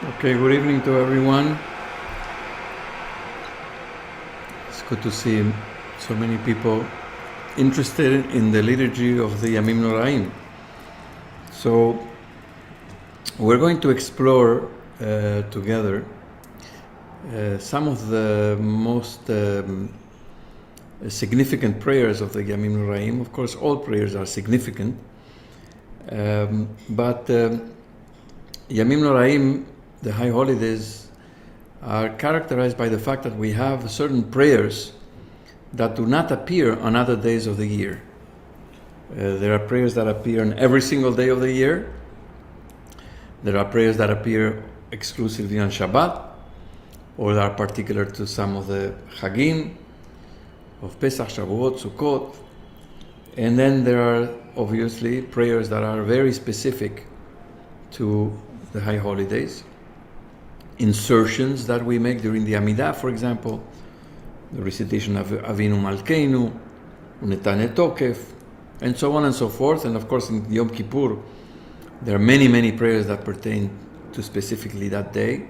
Okay, good evening to everyone. It's good to see so many people interested in the liturgy of the Yamim Nora'im. So we're going to explore together some of the most significant prayers of the Yamim Nora'im. Of course, all prayers are significant, but Yamim Nora'im, the high holidays, are characterized by the fact that we have certain prayers that do not appear on other days of the year. There are prayers that appear on every single day of the year. There are prayers that appear exclusively on Shabbat, or that are particular to some of the Chagim of Pesach, Shavuot, Sukkot. And then there are obviously prayers that are very specific to the high holidays. Insertions that we make during the Amida, for example, the recitation of Avinu Malkeinu, Unetane Tokef, and so on and so forth. And of course, in Yom Kippur, there are many prayers that pertain to specifically that day.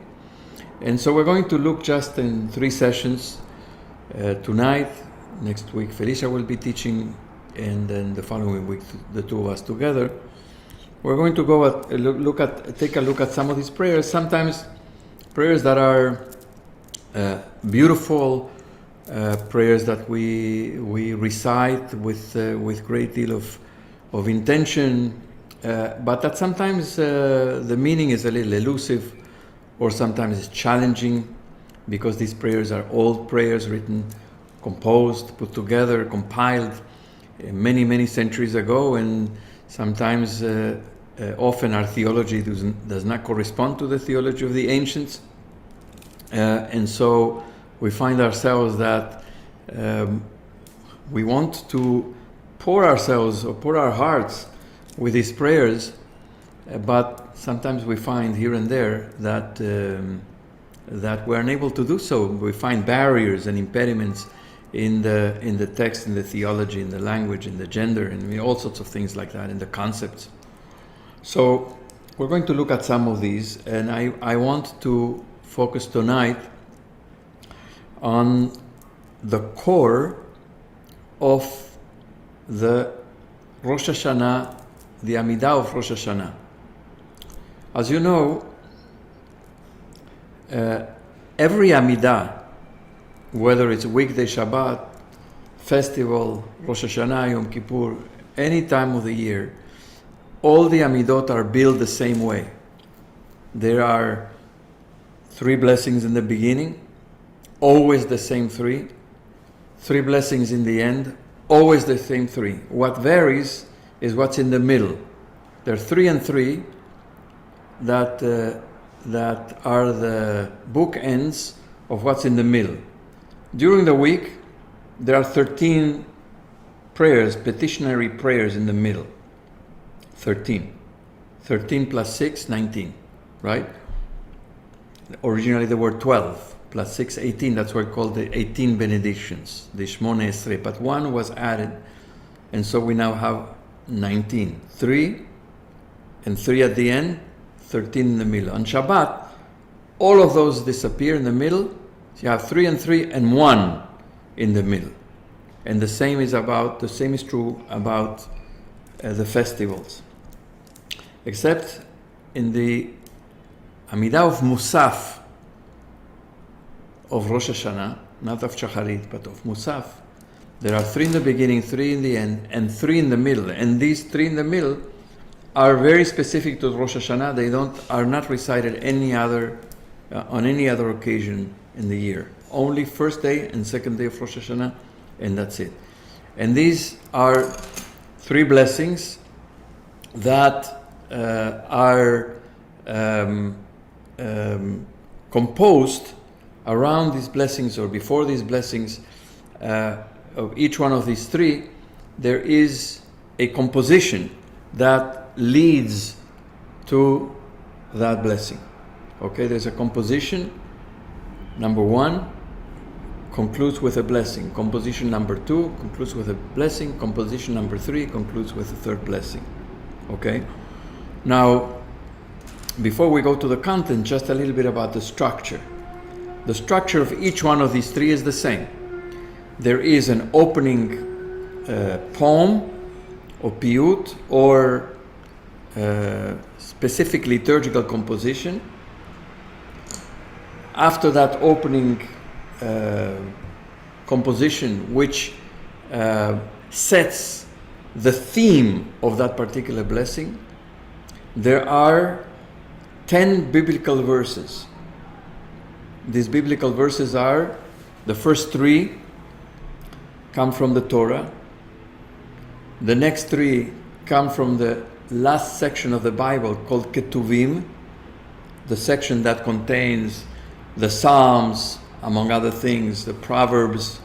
And so we're going to look just in 3 sessions tonight. Next week, Felicia will be teaching, and then the following week, the two of us together. We're going to take a look at some of these prayers. Sometimes prayers that are beautiful, prayers that we recite with great deal of intention, but that sometimes the meaning is a little elusive, or sometimes it's challenging, because these prayers are old prayers written, composed, put together, compiled many centuries ago, and sometimes often our theology does not correspond to the theology of the ancients, and so we find ourselves that we want to pour ourselves or pour our hearts with these prayers, but sometimes we find here and there that we're unable to do so. We find barriers and impediments in the text, in the theology, in the language, in the gender, and all sorts of things like that, in the concepts. So we're going to look at some of these, and I want to focus tonight on the core of the Rosh Hashanah, the Amida of Rosh Hashanah. As you know, every Amida, whether it's weekday Shabbat, festival, Rosh Hashanah, Yom Kippur, any time of the year, all the Amidot are built the same way. There are 3 blessings in the beginning, always the same 3. 3 blessings in the end, always the same 3. What varies is what's in the middle. There are 3 and 3 that are the bookends of what's in the middle. During the week, there are 13 prayers, petitionary prayers in the middle. 13 plus 6, 19, right? Originally there were 12 plus 6, 18. That's why it's called the 18 benedictions, the Shmone Esrei. But 1 was added, and so we now have 19. 3 and 3 at the end, 13 in the middle. On Shabbat, all of those disappear in the middle. So you have 3 and 3 and 1 in the middle. And the same is true about the festivals. Except in the Amida of Musaf of Rosh Hashanah, not of Shacharit, but of Musaf, there are 3 in the beginning, 3 in the end, and 3 in the middle. And these 3 in the middle are very specific to Rosh Hashanah. They are not recited on any other occasion in the year. Only first day and second day of Rosh Hashanah, and that's it. And these are 3 blessings that are composed around these blessings, or before these blessings. Of each one of these 3, there is a composition that leads to that blessing. Okay, there's a composition. Number 1 concludes with a blessing. Composition number 2 concludes with a blessing. Composition number 3 concludes with a 3rd blessing. Okay? Now, before we go to the content, just a little bit about the structure. The structure of each one of these three is the same. There is an opening poem or piyut or specific liturgical composition. After that opening composition, which sets the theme of that particular blessing, there are 10 biblical verses. These biblical verses are, the first 3 come from the Torah, the next 3 come from the last section of the Bible called Ketuvim, the section that contains the Psalms, among other things, the Proverbs,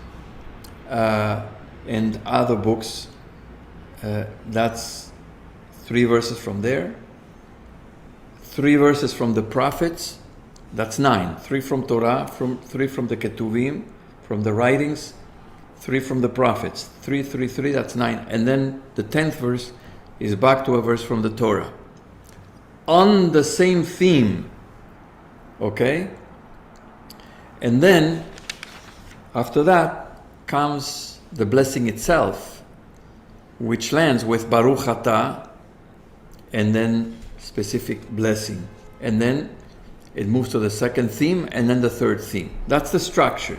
and other books. That's 3 verses from there. 3 verses from the prophets, that's 9. 3 from Torah, 3 from the Ketuvim, from the writings, 3 from the prophets. 3, 3, 3, that's 9. And then the 10th verse is back to a verse from the Torah. On the same theme, okay? And then, after that, comes the blessing itself, which lands with Baruch Atah, and then specific blessing. And then it moves to the second theme, and then the third theme. That's the structure.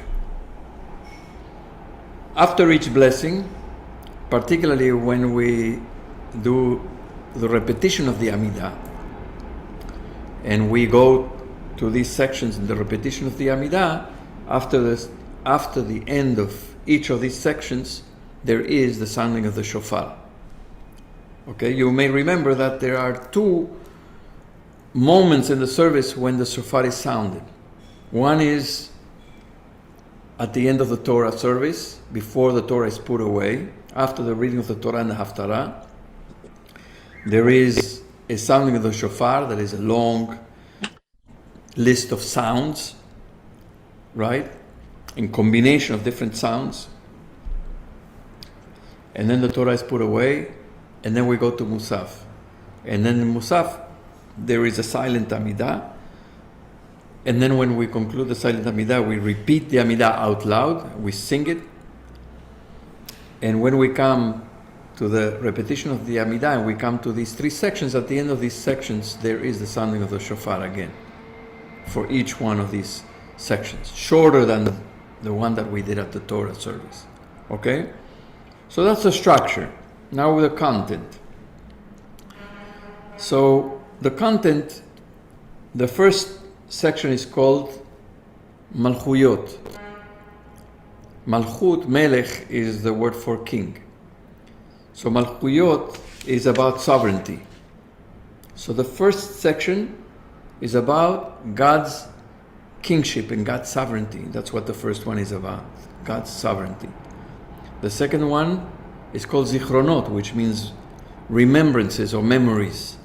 After each blessing, particularly when we do the repetition of the Amida, and we go to these sections in the repetition of the Amida, after the end of each of these sections, there is the sounding of the shofar. Okay, you may remember that there are 2 moments in the service when the shofar is sounded. One is at the end of the Torah service, before the Torah is put away, after the reading of the Torah and the Haftarah. There is a sounding of the shofar that is a long list of sounds, right? In combination of different sounds. And then the Torah is put away, and then we go to Musaf. And then in Musaf, there is a silent Amida. And then when we conclude the silent Amida, we repeat the Amida out loud, we sing it. And when we come to the repetition of the Amida, and we come to these 3 sections, at the end of these sections, there is the sounding of the shofar again, for each one of these sections, shorter than the one that we did at the Torah service. Okay? So that's the structure. Now the content. So the content, the first section is called Malkhuyot. Malchut, Melech, is the word for king. So Malkhuyot is about sovereignty. So the first section is about God's kingship and God's sovereignty. That's what the first one is about, God's sovereignty. The second one is called Zikhronot, which means remembrances or memories.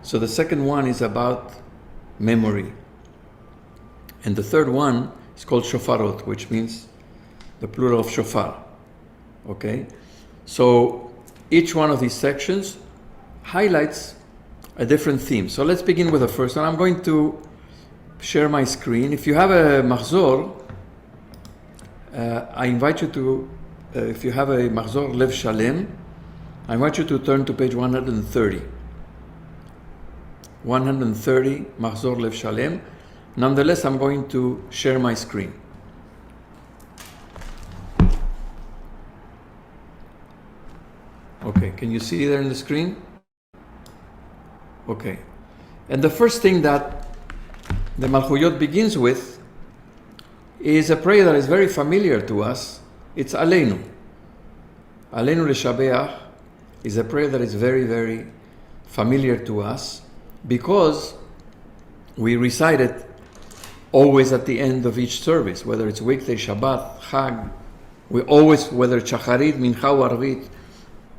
So the second one is about memory. And the third one is called Shofarot, which means the plural of shofar. Okay? So each one of these sections highlights a different theme. So let's begin with the first one. I'm going to share my screen. If you have a Mahzor, I invite you to, if you have a Mahzor Lev Shalem, I invite you to turn to page 130. 130, Mahzor Lev Shalem. Nonetheless, I'm going to share my screen. Okay, can you see there in the screen? Okay. And the first thing that the Malkhuyot begins with is a prayer that is very familiar to us. It's Aleinu. Aleinu L'Shabeach is a prayer that is very, very familiar to us because we recite it always at the end of each service, whether it's weekday, Shabbat, Chag. We always, whether it's Shacharit, Mincha, or Arvit,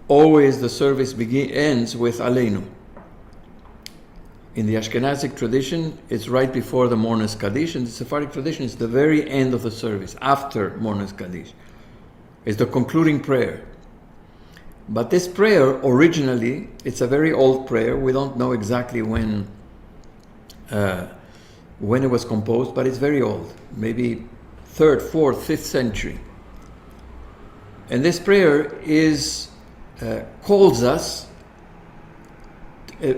always the service ends with Aleinu. In the Ashkenazic tradition, it's right before the Morning's Kaddish. In the Sephardic tradition, it's the very end of the service, after Morning's Kaddish. It's the concluding prayer. But this prayer, originally, it's a very old prayer. We don't know exactly when when it was composed, but it's very old, maybe 3rd, 4th, 5th century. And this prayer calls us.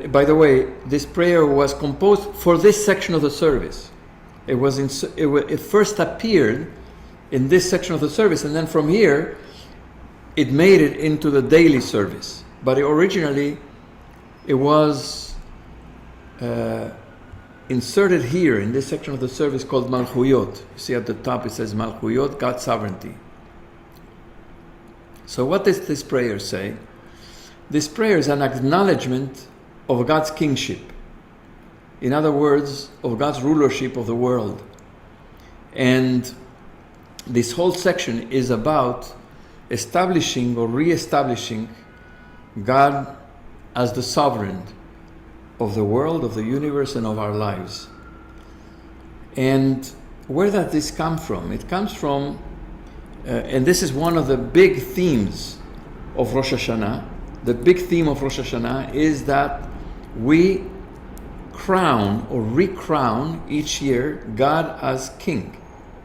By the way, this prayer was composed for this section of the service. It first appeared in this section of the service, and then from here, it made it into the daily service. But originally, it was inserted here in this section of the service called Malkhuyot. You see at the top it says Malkhuyot, God's sovereignty. So what does this prayer say? This prayer is an acknowledgement of God's kingship. In other words, of God's rulership of the world. And this whole section is about establishing or re-establishing God as the sovereign of the world, of the universe, and of our lives. And where does this come from? It comes from, and this is one of the big themes of Rosh Hashanah. The big theme of Rosh Hashanah is that we crown or recrown each year God as king.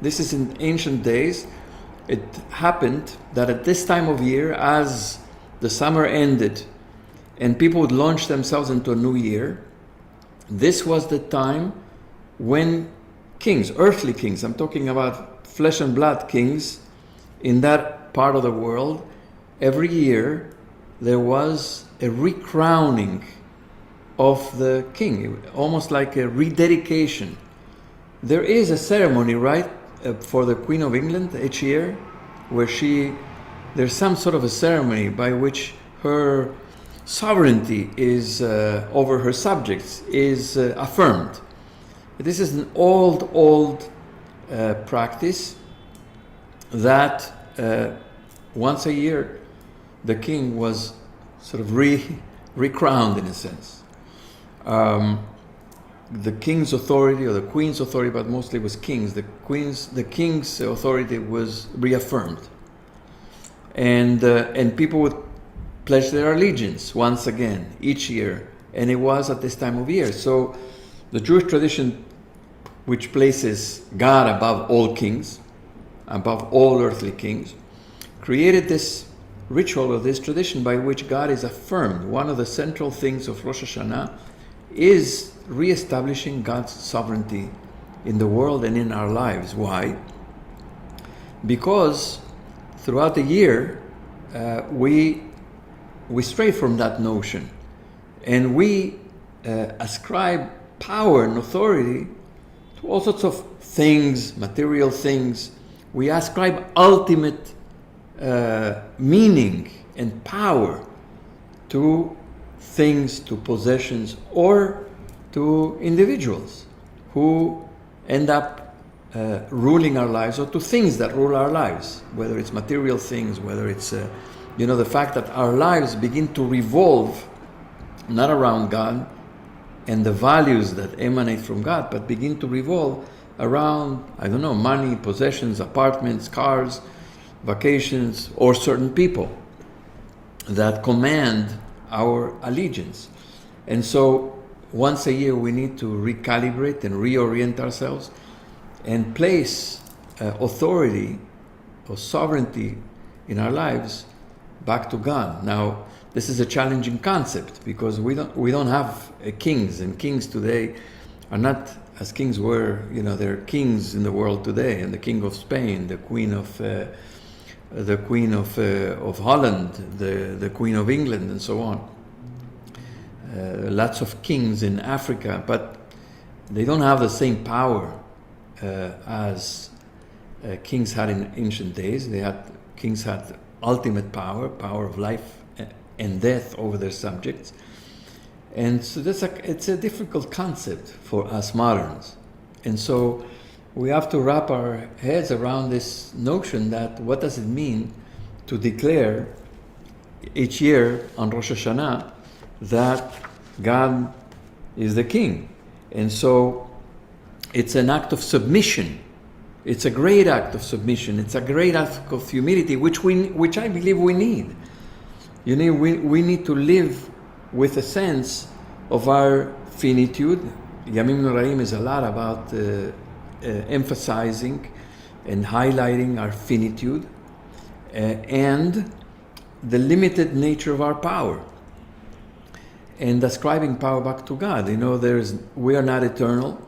This is in ancient days. It happened that at this time of year, as the summer ended and people would launch themselves into a new year, this was the time when kings, earthly kings, I'm talking about flesh and blood kings in that part of the world, every year there was a recrowning of the king, almost like a rededication. There is a ceremony, right, for the Queen of England each year, where there's some sort of a ceremony by which her sovereignty is over her subjects is affirmed. This is an old practice that once a year the king was sort of recrowned in a sense. The king's authority or the queen's authority, but mostly it was kings. The king's authority was reaffirmed, and people would pledge their allegiance once again each year, and it was at this time of year. So the Jewish tradition, which places God above all kings, above all earthly kings, created this ritual or this tradition by which God is affirmed. One of the central things of Rosh Hashanah is re-establishing God's sovereignty in the world and in our lives. Why? Because throughout the year we stray from that notion, and we ascribe power and authority to all sorts of things, material things. We ascribe ultimate meaning and power to things, to possessions, or to individuals who end up ruling our lives, or to things that rule our lives, whether it's material things, whether it's the fact that our lives begin to revolve not around God and the values that emanate from God, but begin to revolve around, money, possessions, apartments, cars, vacations, or certain people that command our allegiance. And so once a year we need to recalibrate and reorient ourselves and place authority or sovereignty in our lives back to God. Now, this is a challenging concept because we don't have kings, and kings today are not as kings were. There are kings in the world today, and the King of Spain, the Queen of Holland, the Queen of England, and so on. Lots of kings in Africa, but they don't have the same power as kings had in ancient days. Kings had ultimate power of life and death over their subjects. And so it's a difficult concept for us moderns. And so we have to wrap our heads around this notion that what does it mean to declare each year on Rosh Hashanah that God is the king. And so it's an act of submission. It's a great act of submission. It's a great act of humility, which I believe we need. We need to live with a sense of our finitude, Yamim Nora'im is a lot about emphasizing and highlighting our finitude and the limited nature of our power, and ascribing power back to God. We are not eternal,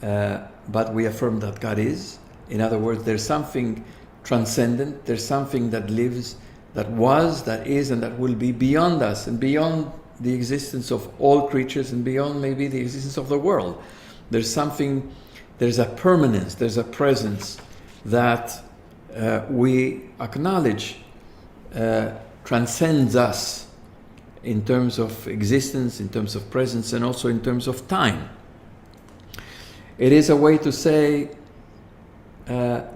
but we affirm that God is. In other words, there's something transcendent, there's something that lives, that was, that is, and that will be beyond us and beyond the existence of all creatures and beyond maybe the existence of the world. There's a permanence, there's a presence that we acknowledge transcends us in terms of existence, in terms of presence, and also in terms of time. It is a way to say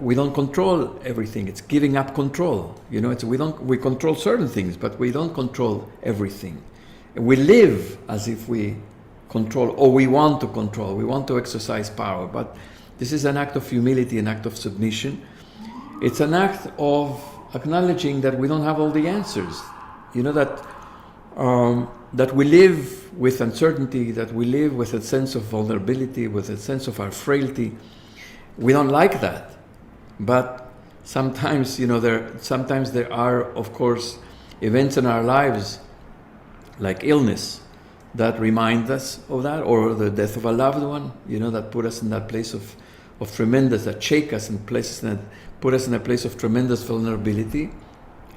we don't control everything. It's giving up control. We control certain things, but we don't control everything. We live as if we control, or we want to control. We want to exercise power, but this is an act of humility, an act of submission. It's an act of acknowledging that we don't have all the answers. That we live with uncertainty, that we live with a sense of vulnerability, with a sense of our frailty. We don't like that, but sometimes, there are, of course, events in our lives, like illness, that remind us of that, or the death of a loved one, that put us in that place of tremendous, that shake us and put us in a place of tremendous vulnerability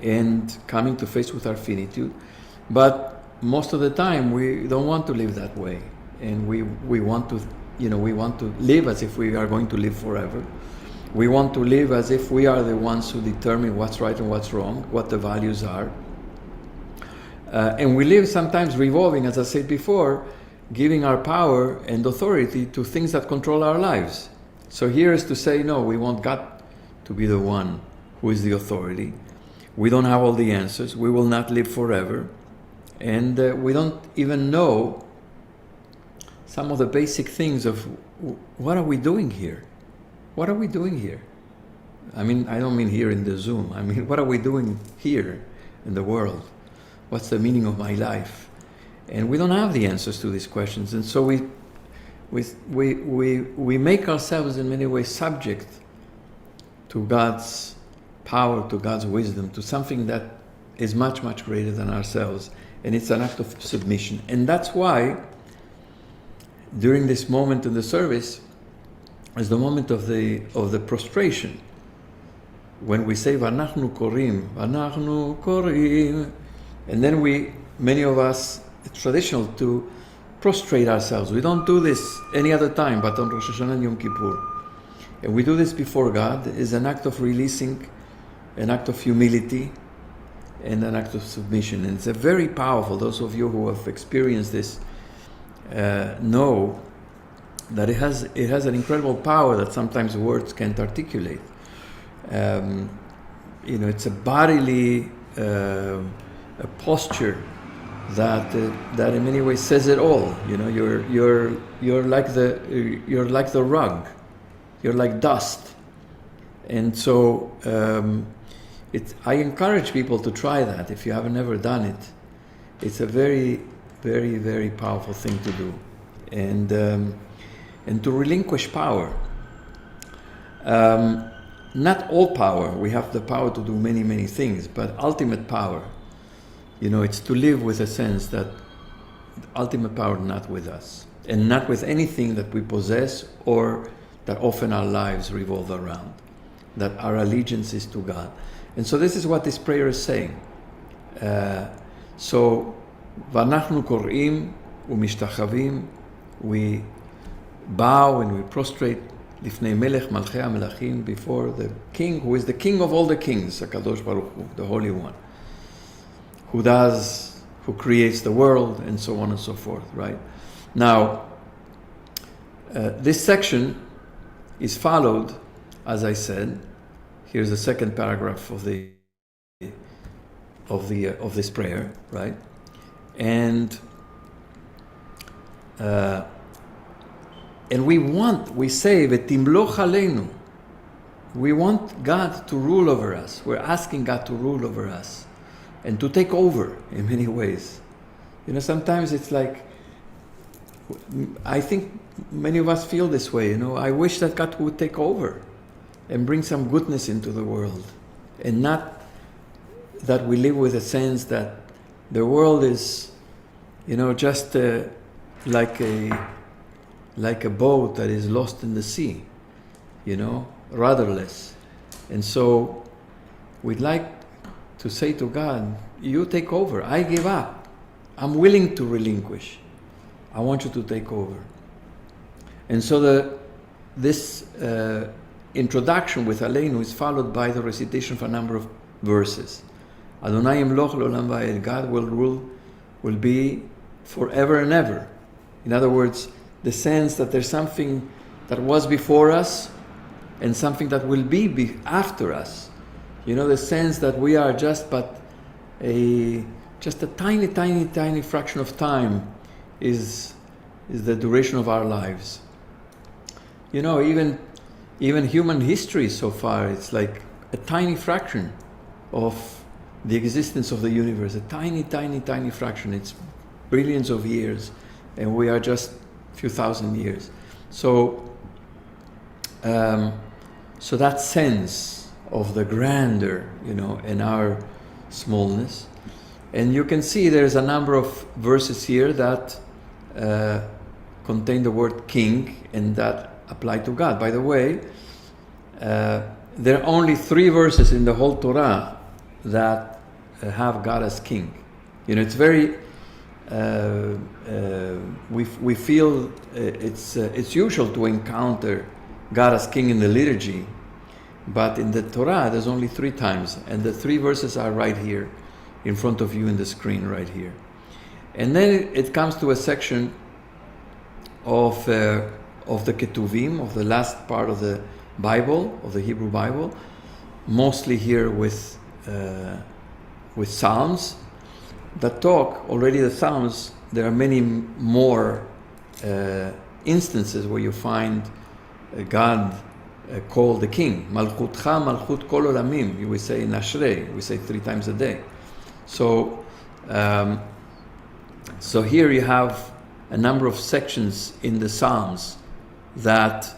and coming to face with our finitude. But most of the time we don't want to live that way, and we want to live as if we are going to live forever. We want to live as if we are the ones who determine what's right and what's wrong, what the values are. And we live sometimes revolving, as I said before, giving our power and authority to things that control our lives. So here is to say, no, we want God to be the one who is the authority. We don't have all the answers. We will not live forever. And we don't even know some of the basic things of what are we doing here? What are we doing here? I don't mean here in the Zoom. What are we doing here in the world? What's the meaning of my life? And we don't have the answers to these questions. And so we make ourselves in many ways subject to God's power, to God's wisdom, to something that is much, much greater than ourselves. And it's an act of submission. And that's why during this moment in the service is the moment of the prostration. When we say Vanachnu korim, and then many of us, it's traditional to prostrate ourselves. We don't do this any other time but on Rosh Hashanah and Yom Kippur. And we do this before God. It is an act of releasing, an act of humility, and an act of submission. And it's a very powerful, those of you who have experienced this know that it has an incredible power that sometimes words can't articulate. It's a bodily a posture that in many ways says it all. You're like the rug, you're like dust, and so I encourage people to try that if you haven't ever done it. It's a very, very, very powerful thing to do, and to relinquish power. Not all power. We have the power to do many, many things, but ultimate power, it's to live with a sense that ultimate power not with us, and not with anything that we possess or that often our lives revolve around, that our allegiance is to God. And so this is what this prayer is saying. So, Vanachnu korim umishtachavim, we bow and we prostrate Lifnei Melech Malchei HaMelachim, before the King, who is the King of all the kings, HaKadosh Baruch Hu, the Holy One, who creates the world, and so on and so forth, right? Now, this section is followed, as I said, here's the second paragraph of this prayer, right? And we say, V'timloch aleinu. We want God to rule over us. We're asking God to rule over us and to take over in many ways. Sometimes it's like I think many of us feel this way, I wish that God would take over and bring some goodness into the world, and not that we live with a sense that the world is, just like a boat that is lost in the sea, rudderless. And so we'd like to say to God, you take over. I give up. I'm willing to relinquish. I want you to take over. And so this introduction with Aleinu is followed by the recitation of a number of verses. Adonai Yimloch L'olam Va'ed. God will rule, will be forever and ever. In other words, the sense that there's something that was before us and something that will be after us. The sense that we are just a tiny, tiny, tiny fraction of time is the duration of our lives. Even human history so far, it's like a tiny fraction of the existence of the universe, a tiny, tiny, tiny fraction. It's billions of years, and we are just a few thousand years. So that sense of the grandeur, and our smallness. And you can see there's a number of verses here that contain the word king, and that apply to God. By the way, there are only 3 verses in the whole Torah that have God as king. It's very, we feel it's usual to encounter God as king in the liturgy, but in the Torah there's only 3 times, and the 3 verses are right here in front of you in the screen right here. And then it comes to a section of the Ketuvim, of the last part of the Bible, of the Hebrew Bible, mostly here with Psalms that talk. Already the Psalms, there are many more instances where you find God called the king. Malchutcha, malchut kol olamim. We say in Ashrei, we say 3 times a day. So here you have a number of sections in the Psalms that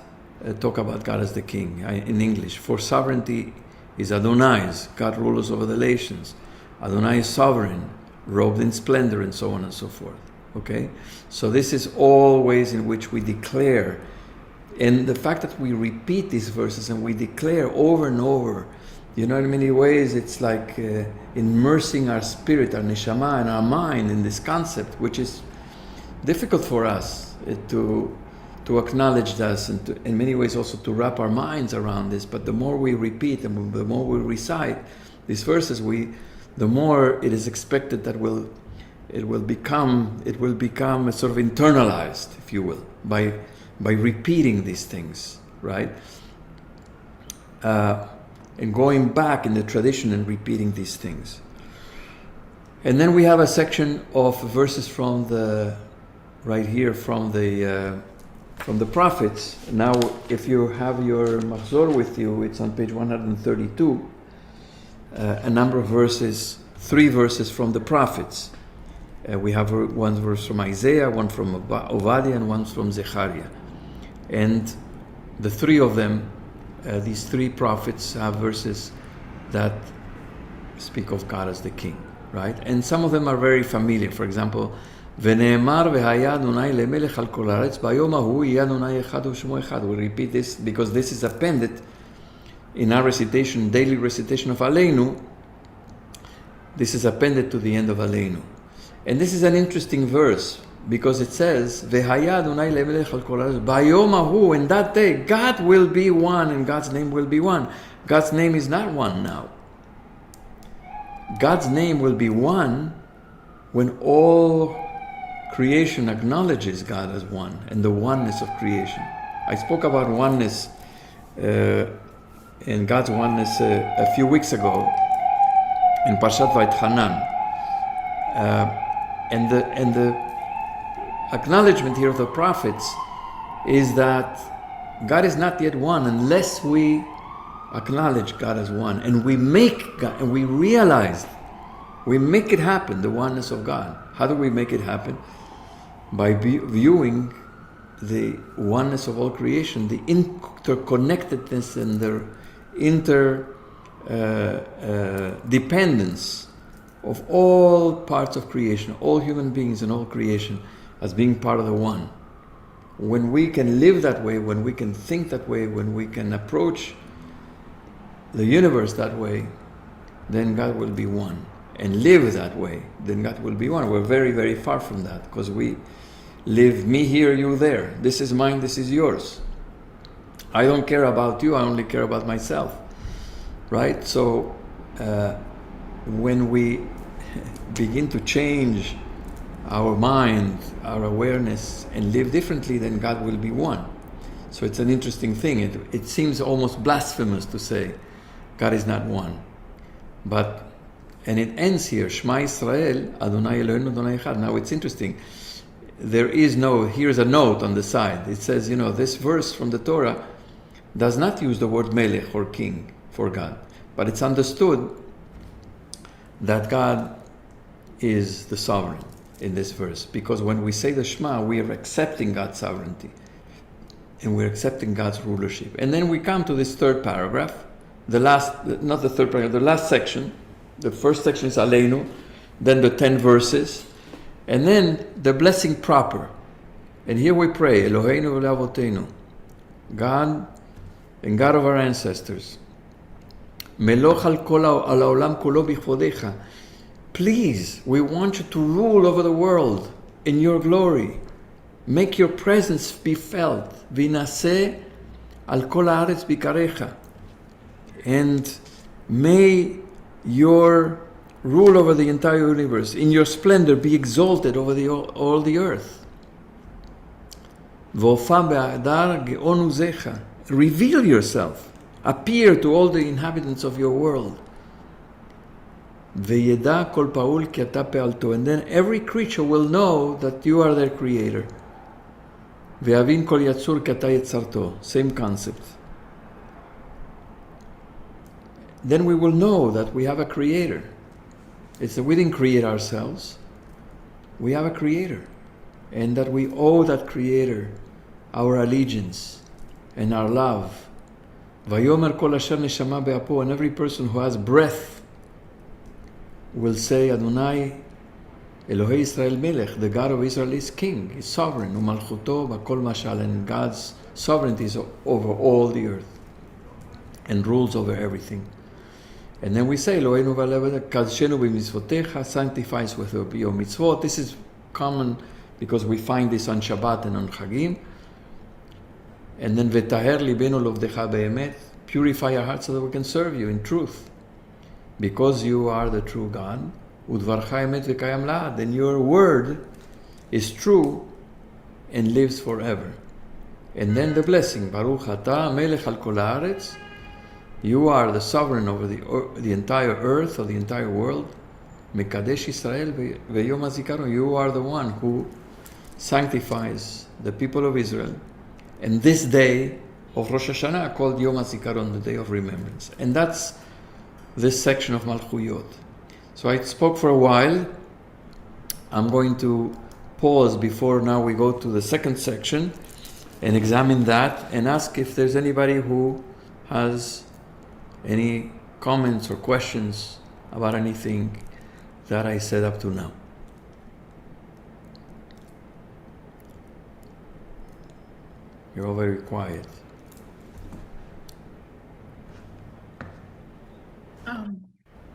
talk about God as the king. In English, for sovereignty is Adonai's. God rules over the nations. Adonai is sovereign, robed in splendor, and so on and so forth. Okay? So this is all ways in which we declare. And the fact that we repeat these verses and we declare over and over, in many ways it's like immersing our spirit, our neshama, and our mind in this concept, which is difficult for us to acknowledge this, and in many ways also to wrap our minds around this. But the more we repeat and the more we recite these verses, the more it is expected that it will become a sort of internalized, if you will, by repeating these things, right? And going back in the tradition and repeating these things. And then we have a section of verses from the prophets. Now, if you have your Mahzor with you, it's on page 132. A number of verses, 3 verses from the prophets. We have one verse from Isaiah, one from Obadiah, and one from Zechariah. And the 3 of them, these 3 prophets, have verses that speak of God as the king, right? And some of them are very familiar. For example, ונאמר והיה אדוני למלך על כל הארץ ביום ההוא יהיה אדוני אחד ושמו אחד. We repeat this because this is appended in our recitation, daily recitation of Aleinu. This is appended to the end of Aleinu. And this is an interesting verse because it says והיה אדוני למלך על כל הארץ ביום ההוא, in that day God will be one and God's name will be one. God's name is not one now. God's name will be one when all creation acknowledges God as one and the oneness of creation. I spoke about oneness and God's oneness a few weeks ago in Parshat Vayetchanan. And the acknowledgement here of the prophets is that God is not yet one unless we acknowledge God as one and we make God, and we realize, we make it happen, the oneness of God. How do we make it happen? by viewing the oneness of all creation, the interconnectedness and the interdependence of all parts of creation, all human beings and all creation as being part of the one. When we can live that way, when we can think that way, when we can approach the universe that way, then God will be one. And live that way, then God will be one. We're very, very far from that, because we live me here, you there. This is mine, this is yours. I don't care about you, I only care about myself. Right? So when we begin to change our mind, our awareness, and live differently, then God will be one. So it's an interesting thing. It seems almost blasphemous to say God is not one. And it ends here, Shema Yisrael, Adonai Eloheinu Adonai Echad. Now it's interesting. Here's a note on the side. It says, this verse from the Torah does not use the word melech or king for God, but it's understood that God is the sovereign in this verse, because when we say the Shema, we are accepting God's sovereignty and we're accepting God's rulership. And then we come to this third paragraph, the last section. The first section is Aleinu, then the 10 verses, and then the blessing proper. And here we pray, Eloheinu v'le'avoteinu, God and God of our ancestors, Meloch al ha'olam kulo b'chvodecha. Please, we want you to rule over the world in your glory. Make your presence be felt. V'naseh al kol haaretz bikarecha. And may your rule over the entire universe, in your splendor, be exalted over all the earth. V'ofa be'adar ge'on uzecha. Reveal yourself. Appear to all the inhabitants of your world. Ve'yeda kol pa'ul ki ata pe'alto. And then every creature will know that you are their creator. Ve'avin kol yatzur ki ata yetzarto. Same concept. Then we will know that we have a creator. It's that we didn't create ourselves. We have a creator. And that we owe that creator our allegiance and our love. Vayomer kol asher neshama be'apo. And every person who has breath will say, Adonai Elohei Israel Melech, the God of Israel is king, is sovereign. Umalchuto b'kol mashal. And God's sovereignty is over all the earth and rules over everything. And then we say, Eloheinu v'le'avoteinu, kadshenu b'mitzvotecha, sanctify us with your mitzvot. This is common because we find this on Shabbat and on Chagim. And then v'taher libenu lovdecha be'emet, purify our hearts so that we can serve you in truth. Because you are the true God, udvarcha emet v'kayam la'ad, and your word is true and lives forever. And then the blessing, Baruch atah melech al kol haaretz. You are the sovereign over the entire earth, or the entire world. Mekadesh Israel ve'yom hazikaron. You are the one who sanctifies the people of Israel. And this day of Rosh Hashanah called Yom HaZikaron, the day of remembrance. And that's this section of Malkhuyot. So I spoke for a while. I'm going to pause before now we go to the second section and examine that and ask if there's anybody who has any comments or questions about anything that I said up to now. You're all very quiet.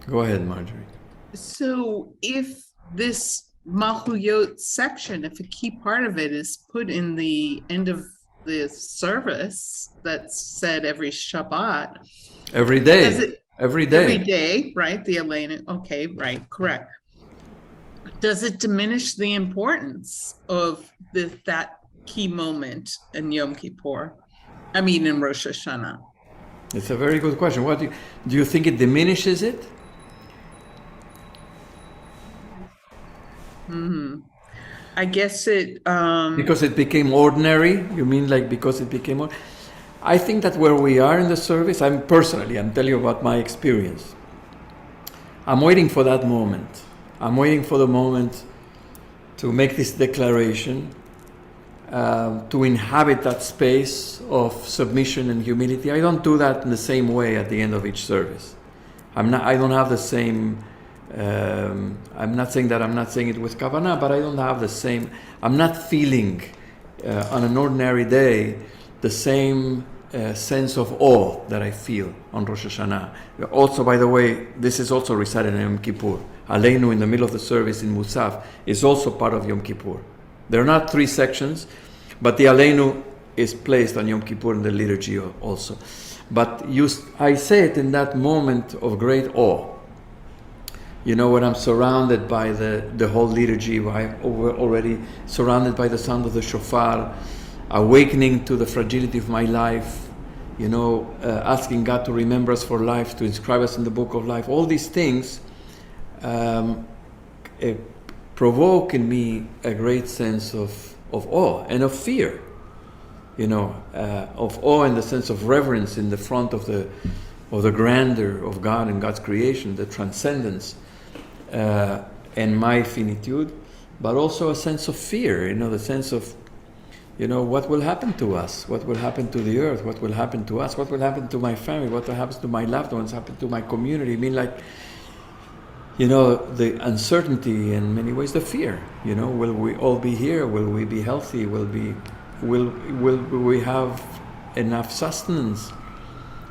Go ahead, Marjorie. So if this Malkhuyot section, if a key part of it is put in the end of the service that's said every Shabbat. Every day. Every day. Every day, right? The Elena. Okay, right, correct. Does it diminish the importance of that key moment in Yom Kippur? I mean, in Rosh Hashanah. It's a very good question. What do you think it diminishes it? I guess it... because it became ordinary? You mean like because it became ordinary? I think that where we are in the service, I'm telling you about my experience. I'm waiting for that moment. I'm waiting for the moment to make this declaration, to inhabit that space of submission and humility. I don't do that in the same way at the end of each service. I don't have the same, I'm not saying that I'm not saying it with kavanah, but I don't have the same, I'm not feeling on an ordinary day the same sense of awe that I feel on Rosh Hashanah. Also, by the way, this is also recited in Yom Kippur. Aleinu in the middle of the service in Musaf is also part of Yom Kippur. There are not 3 sections, but the Aleinu is placed on Yom Kippur in the liturgy also. But I say it in that moment of great awe. You know, when I'm surrounded by the whole liturgy, I'm already surrounded by the sound of the shofar, awakening to the fragility of my life, you know, asking God to remember us for life, to inscribe us in the book of life. All these things provoke in me a great sense of awe and of fear, you know, of awe in the sense of reverence in the front of the grandeur of God and God's creation, the transcendence and my finitude, but also a sense of fear, you know, the sense of, you know, what will happen to us, what will happen to the earth, what will happen to us, what will happen to my family, what will happen to my loved ones, happen to my community. I mean, like, you know, the uncertainty, in many ways the fear, you know, will we all be here, will we be healthy, will we have enough sustenance,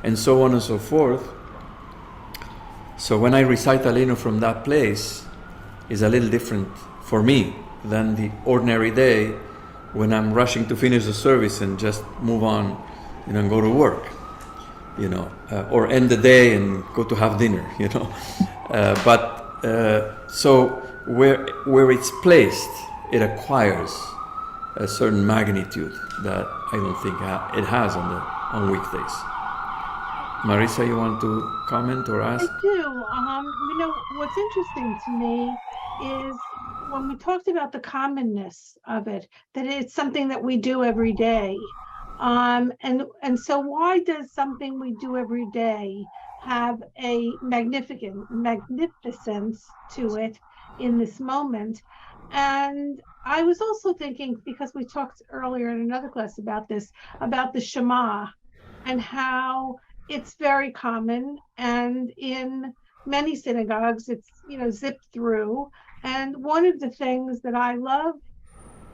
and so on and so forth. So when I recite Aleinu from that place, is a little different for me than the ordinary day when I'm rushing to finish the service and just move on, you know, and go to work, you know, or end the day and go to have dinner, you know. So where it's placed, it acquires a certain magnitude that I don't think it has on weekdays. Marisa, you want to comment or ask? I do. You know, what's interesting to me is when we talked about the commonness of it, that it's something that we do every day. And so why does something we do every day have a magnificence to it in this moment? And I was also thinking, because we talked earlier in another class about this, about the Shema and how it's very common, and in many synagogues it's, you know, zipped through. And one of the things that I love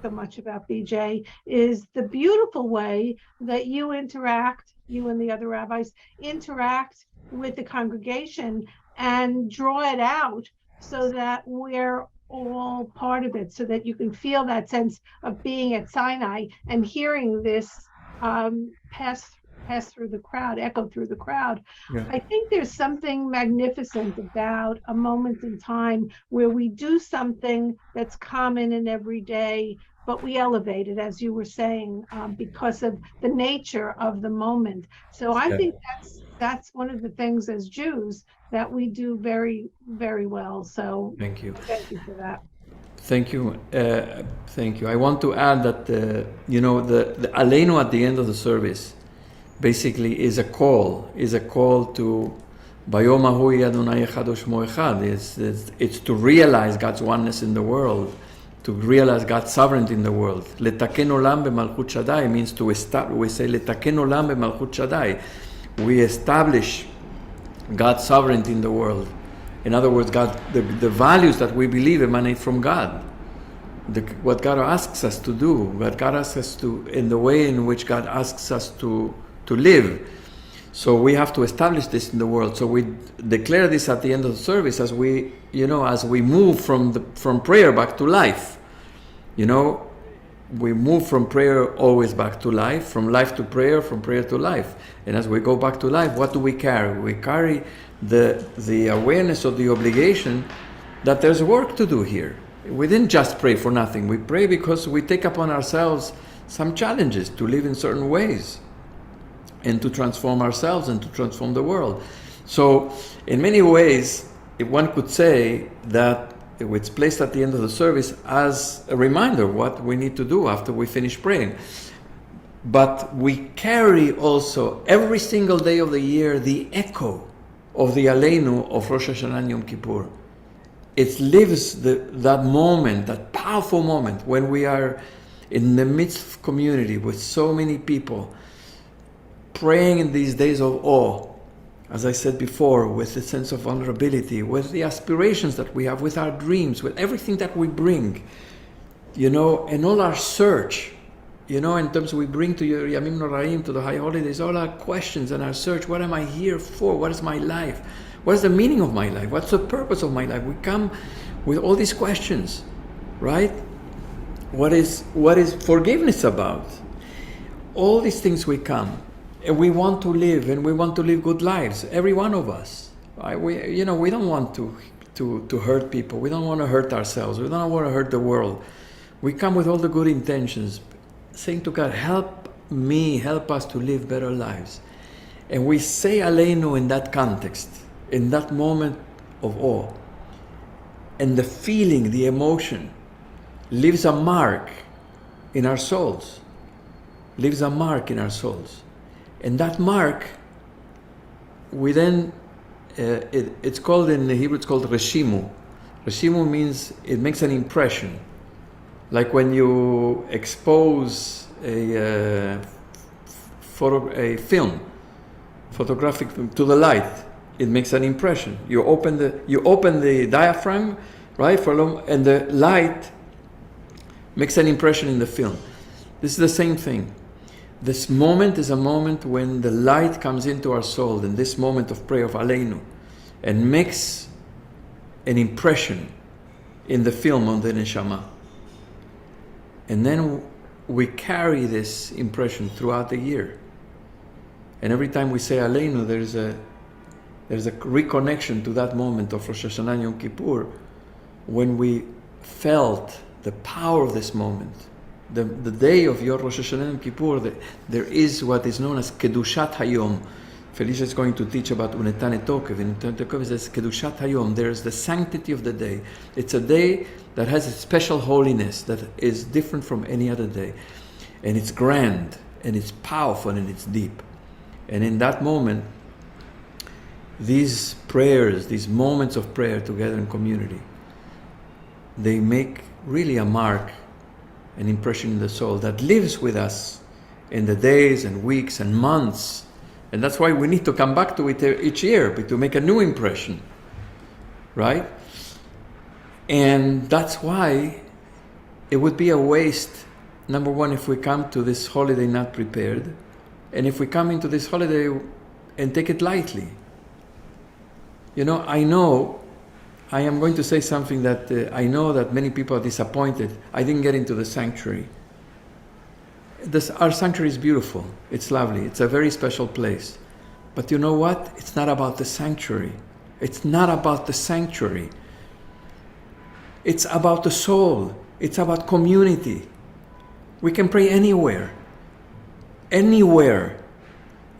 so much about BJ is the beautiful way that you and the other rabbis interact with the congregation and draw it out so that we're all part of it, so that you can feel that sense of being at Sinai and hearing this pass through the crowd, echo through the crowd. Yeah. I think there's something magnificent about a moment in time where we do something that's common and everyday, but we elevate it, as you were saying, because of the nature of the moment. So I think that's one of the things as Jews that we do very, very well. So thank you for that. Thank you. Thank you. I want to add that the Aleinu at the end of the service basically is a call to Bayom Ahu Adonai Echad U'Shmo Echad. It's to realize God's oneness in the world, to realize God's sovereignty in the world. Letaken olam b'malchut Shaddai means to establish. We say Letaken olam b'malchut Shaddai. We establish God's sovereignty in the world. In other words, God, the values that we believe emanate from God. What God asks us to do, what God asks us to, in the way in which God asks us to live. So we have to establish this in the world. So we declare this at the end of the service as we move from prayer back to life. You know, we move from prayer always back to life, from life to prayer, from prayer to life. And as we go back to life, what do we carry? We carry the awareness of the obligation that there's work to do here. We didn't just pray for nothing. We pray because we take upon ourselves some challenges to live in certain ways and to transform ourselves and to transform the world. So in many ways, if one could say that it's placed at the end of the service as a reminder of what we need to do after we finish praying. But we carry also every single day of the year the echo of the Aleinu of Rosh Hashanah and Yom Kippur. it lives that moment, that powerful moment when we are in the midst of community with so many people, praying in these days of awe, as I said before, with the sense of vulnerability, with the aspirations that we have, with our dreams, with everything that we bring, and all our search, in terms we bring to your Yamim Nora'im, to the high holidays, all our questions and our search. What am I here for? What is my life? What is the meaning of my life? What's the purpose of my life? We come with all these questions, right? What is forgiveness about? All these things we come, and we want to live, and we want to live good lives. Every one of us, right? We don't want to hurt people. We don't want to hurt ourselves. We don't want to hurt the world. We come with all the good intentions, saying to God, help us to live better lives. And we say Aleinu in that context, in that moment of awe. And the feeling, the emotion, leaves a mark in our souls. And that mark, we then, it's called, in the Hebrew, it's called reshimu. Reshimu means it makes an impression. Like when you expose a photographic film to the light, it makes an impression. You open the diaphragm, right, and the light makes an impression in the film. This is the same thing. This moment is a moment when the light comes into our soul, in this moment of prayer of Aleinu, and makes an impression in the film on the neshama. And then we carry this impression throughout the year. And every time we say Aleinu, there's a reconnection to that moment of Rosh Hashanah and Yom Kippur, when we felt the power of this moment. The day of your Rosh Hashanah and Yom Kippur, there is what is known as Kedushat Hayom. Felicia is going to teach about Unetane Tokev. In Unetane Tokev, there's Kedushat Hayom. There's the sanctity of the day. It's a day that has a special holiness that is different from any other day. And it's grand, and it's powerful, and it's deep. And in that moment, these prayers, these moments of prayer together in community, they make really a mark, an impression in the soul that lives with us in the days and weeks and months. And that's why we need to come back to it each year, to make a new impression, right? And that's why it would be a waste, number one, if we come to this holiday not prepared, and if we come into this holiday and take it lightly. I know I am going to say something that I know that many people are disappointed. I didn't get into the sanctuary. Our sanctuary is beautiful. It's lovely. It's a very special place. But you know what? It's not about the sanctuary. It's not about the sanctuary. It's about the soul. It's about community. We can pray anywhere. Anywhere.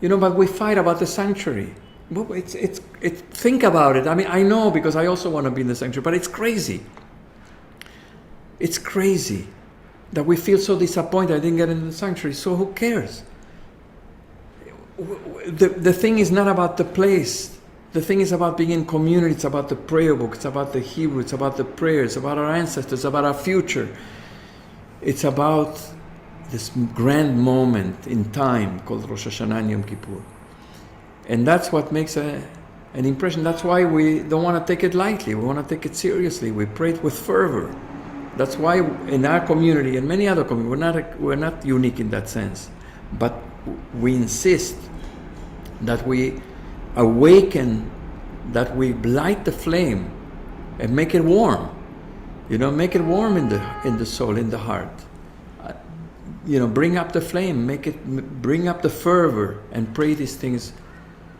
But we fight about the sanctuary. Think about it. I mean, I know, because I also want to be in the sanctuary, but it's crazy. It's crazy that we feel so disappointed I didn't get into the sanctuary. So who cares? The thing is not about the place. The thing is about being in community. It's about the prayer book. It's about the Hebrew. It's about the prayers. It's about our ancestors. It's about our future. It's about this grand moment in time called Rosh Hashanah and Yom Kippur. And that's what makes an impression. That's why we don't want to take it lightly. We want to take it seriously. We pray it with fervor. That's why in our community and many other communities, we're not unique in that sense. But we insist that we awaken, that we light the flame and make it warm. Make it warm in the soul, in the heart. Bring up the flame, bring up the fervor, and pray these things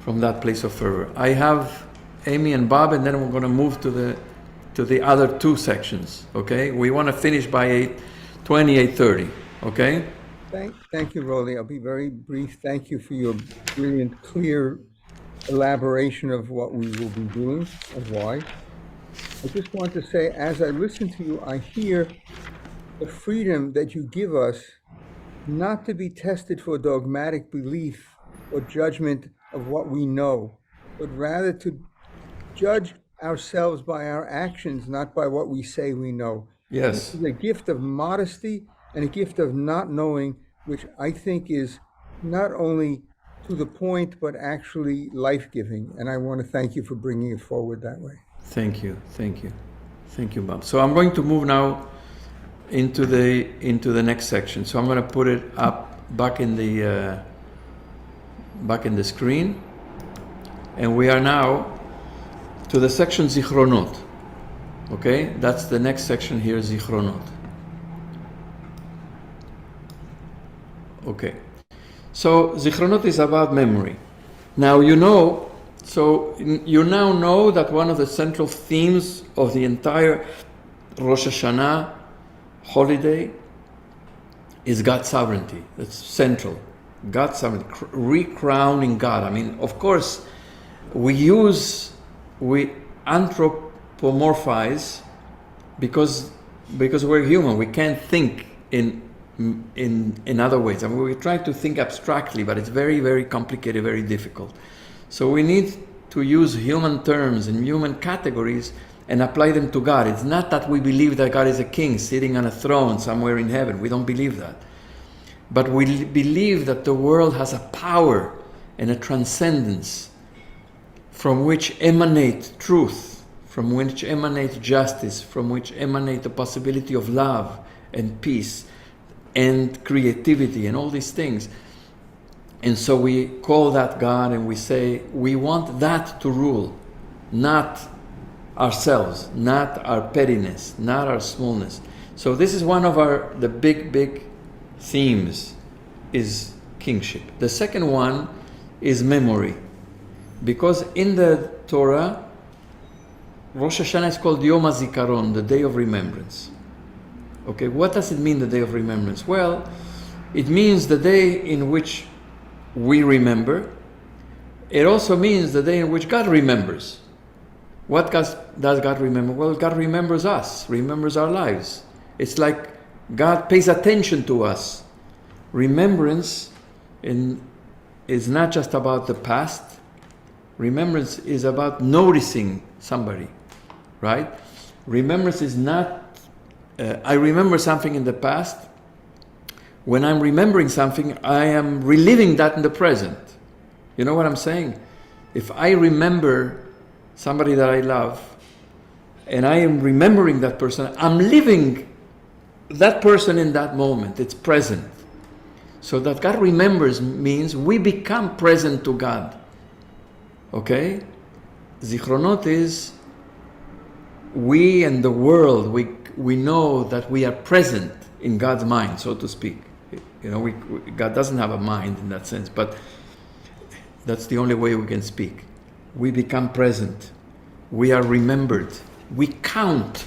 from that place of fervor. I have Amy and Bob, and then we're going to move to the other two sections. Okay, we want to finish by 8:30. Okay. Thank you, Roly. I'll be very brief. Thank you for your brilliant, clear elaboration of what we will be doing and why. I just want to say, as I listen to you, I hear the freedom that you give us not to be tested for dogmatic belief or judgment of what we know, but rather to judge ourselves by our actions, not by what we say we know. Yes. It's a gift of modesty and a gift of not knowing, which I think is not only to the point, but actually life-giving. And I want to thank you for bringing it forward that way. Thank you, thank you, thank you, Bob. So I'm going to move now into the next section. So I'm going to put it up back in the screen, and we are now to the section Zichronot. Okay, that's the next section here, Zichronot. Okay, so Zichronot is about memory. Now you now know that one of the central themes of the entire Rosh Hashanah holiday is God's sovereignty. That's central. God's sovereignty, recrowning God. I mean, of course, we anthropomorphize because we're human. We can't think in other ways. I mean, we try to think abstractly, but it's very, very complicated, very difficult. So we need to use human terms and human categories and apply them to God. It's not that we believe that God is a king sitting on a throne somewhere in heaven. We don't believe that. But we believe that the world has a power and a transcendence from which emanate truth, from which emanate justice, from which emanate the possibility of love and peace and creativity and all these things. And so we call that God, and we say we want that to rule, not ourselves, not our pettiness, not our smallness. So this is one of the big themes, is kingship. The second one is memory, because in the Torah, Rosh Hashanah is called Yom HaZikaron, the day of remembrance. Okay, what does it mean, the day of remembrance? Well, it means the day in which we remember. It also means the day in which God remembers. What does God remember? Well, God remembers us, remembers our lives. It's like God pays attention to us. Remembrance is not just about the past. Remembrance is about noticing somebody, right? Remembrance is not, I remember something in the past. When I'm remembering something, I am reliving that in the present. You know what I'm saying? If I remember somebody that I love, and I am remembering that person, I'm living that person in that moment. It's present. So that God remembers means we become present to God. Okay? Zichronot is we and the world, we know that we are present in God's mind, so to speak. You know, God doesn't have a mind in that sense, but that's the only way we can speak. We become present. We are remembered. We count.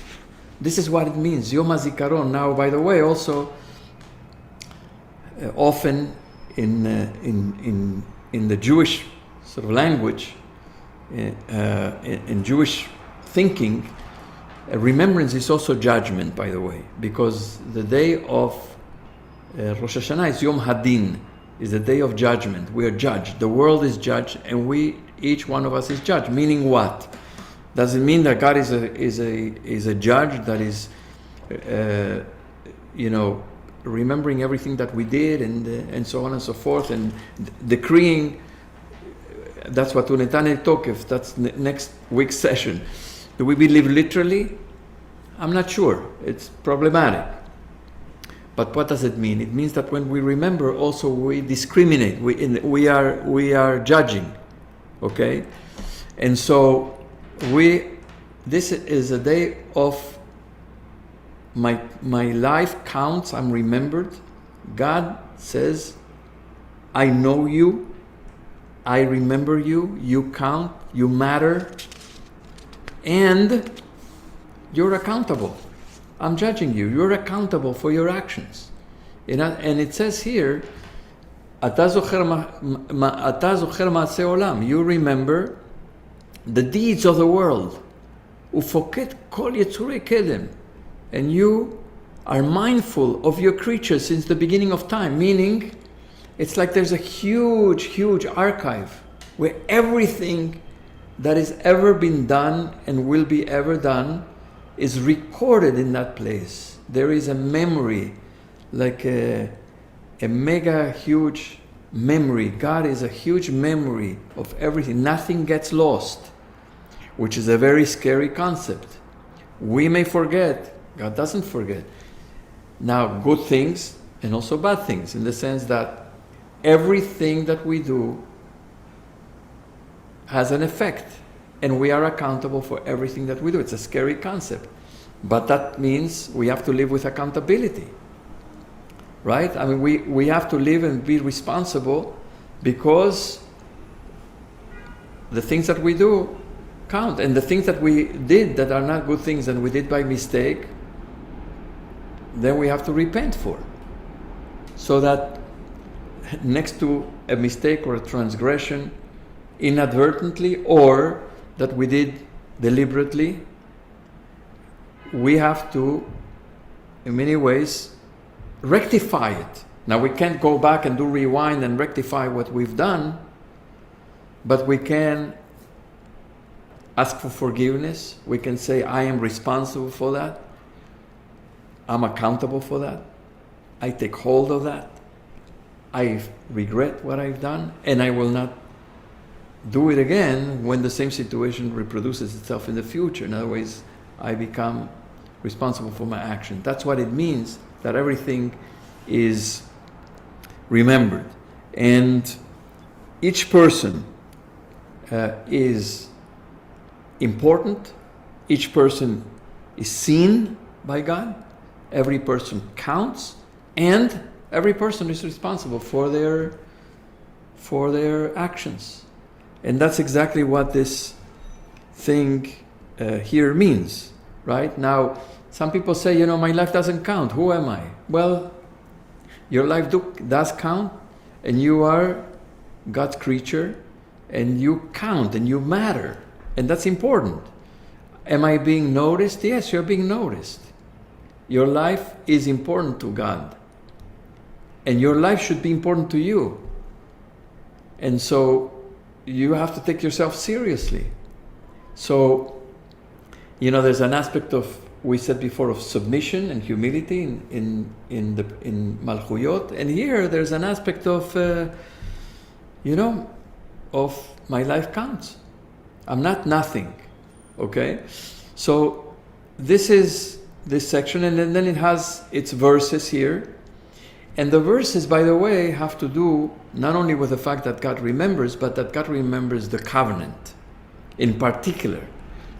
This is what it means, Yom HaZikaron. Now, by the way, also often in the Jewish sort of language, in Jewish thinking, remembrance is also judgment, by the way, because the day of Rosh Hashanah is Yom Hadin, is the day of judgment. We are judged. The world is judged, and each one of us is judged. Meaning what? Does it mean that God is a judge that is, remembering everything that we did and so on and so forth, and decreeing? That's what Unetane Tokef. That's next week's session. Do we believe literally? I'm not sure. It's problematic. But what does it mean? It means that when we remember, also we discriminate. We are judging, okay? And so this is a day of my life counts. I'm remembered. God says, I know you. I remember you. You count. You matter. And you're accountable. I'm judging you. You're accountable for your actions. And it says here, "Ata zocher ma'aseh olam." You remember the deeds of the world. Ufoket kol yetzurei kedem. And you are mindful of your creatures since the beginning of time. Meaning, it's like there's a huge archive where everything that is ever been done and will be ever done is recorded in that place. There is a memory, like a mega huge memory. God is a huge memory of everything. Nothing gets lost, which is a very scary concept. We may forget, God doesn't forget. Now, good things and also bad things, in the sense that everything that we do has an effect, and we are accountable for everything that we do. It's a scary concept, but that means we have to live with accountability, right? I mean, we have to live and be responsible, because the things that we do count, and the things that we did that are not good things and we did by mistake, then we have to repent for. So that next to a mistake or a transgression, inadvertently, or that we did deliberately, we have to, in many ways, rectify it. Now, we can't go back and do rewind and rectify what we've done, but we can ask for forgiveness. We can say, I am responsible for that. I'm accountable for that. I take hold of that. I regret what I've done, and I will not do it again when the same situation reproduces itself in the future. In other words, I become responsible for my action. That's what it means, that everything is remembered. And each person is important. Each person is seen by God. Every person counts, and every person is responsible for their actions. And that's exactly what this thing here means, right? Now, some people say, my life doesn't count. Who am I? Well, your life does count, and you are God's creature, and you count, and you matter, and that's important. Am I being noticed? Yes, you're being noticed. Your life is important to God, and your life should be important to you. And so you have to take yourself seriously. So, there's an aspect of, we said before, of submission and humility in Malkhuyot, and here there's an aspect of, of my life counts. I'm not nothing, okay? So this is this section, and then it has its verses here. And the verses, by the way, have to do not only with the fact that God remembers, but that God remembers the covenant in particular.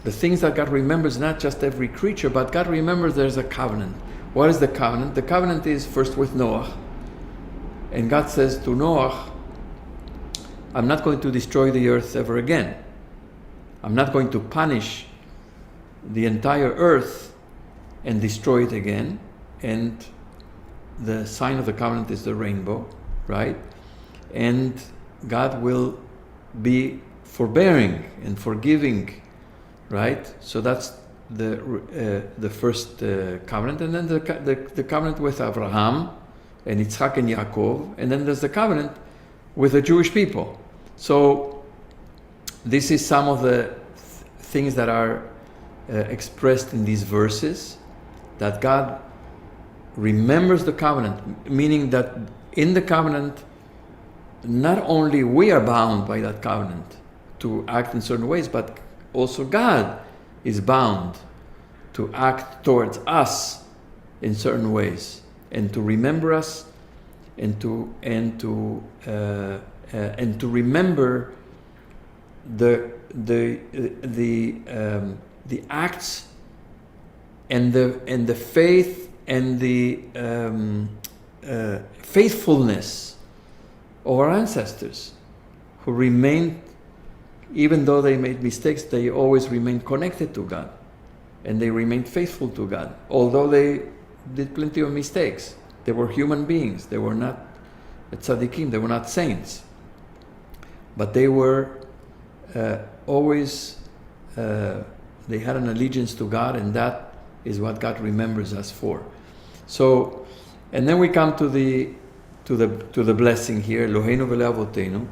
The things that God remembers, not just every creature, but God remembers there's a covenant. What is the covenant? The covenant is first with Noah. And God says to Noah, I'm not going to destroy the earth ever again. I'm not going to punish the entire earth and destroy it again. And the sign of the covenant is the rainbow, right? And God will be forbearing and forgiving, right? So that's the first covenant. And then the covenant with Abraham and Yitzhak and Yaakov. And then there's the covenant with the Jewish people. So this is some of the things that are expressed in these verses, that God remembers the covenant, meaning that in the covenant, not only we are bound by that covenant to act in certain ways, but also God is bound to act towards us in certain ways, and to remember us, and to remember the acts and the faith and the faithfulness of our ancestors, who remained, even though they made mistakes, they always remained connected to God, and they remained faithful to God, although they did plenty of mistakes. They were human beings. They were not tzaddikim. They were not saints, but they were always. They had an allegiance to God, and that is what God remembers us for. So, and then we come to the blessing here, Eloheinu v'le'avotenu,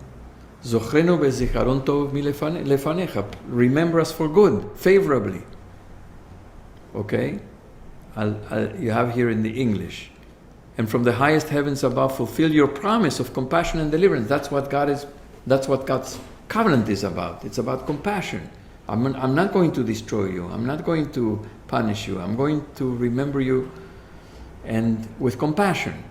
Zochrenu bezicharon tov lefanecha. Remember us for good, favorably. Okay? You have here in the English. And from the highest heavens above, fulfill your promise of compassion and deliverance. That's what God's covenant is about. It's about compassion. I'm not going to destroy you. I'm not going to punish you. I'm going to remember you and with compassion.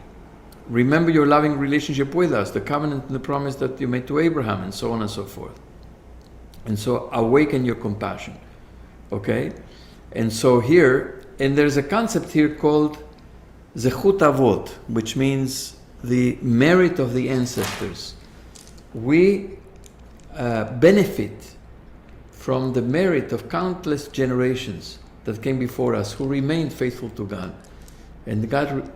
Remember your loving relationship with us, the covenant and the promise that you made to Abraham, and so on and so forth. And so awaken your compassion. Okay? And so here, and there's a concept here called Zechut Avot, which means the merit of the ancestors. We benefit from the merit of countless generations that came before us who remained faithful to God. And God,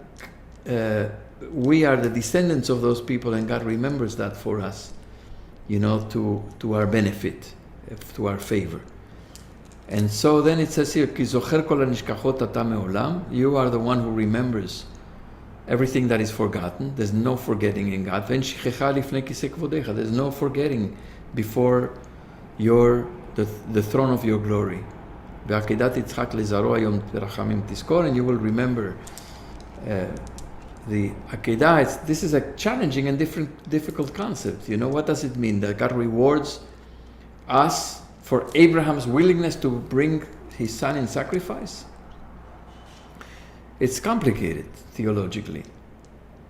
we are the descendants of those people, and God remembers that for us, to our benefit, to our favor. And so then it says here, Ki zocher kol hanishkachot ata me'olam. You are the one who remembers everything that is forgotten. There's no forgetting in God. Ve'en shichecha lifnei kisei kvodecha. There's no forgetting before the throne of your glory. Ve'akedat Yitzchak lezaro hayom terachamim tizkor. And you will remember the Akedah. This is a challenging and difficult concept. What does it mean? That God rewards us for Abraham's willingness to bring his son in sacrifice? It's complicated theologically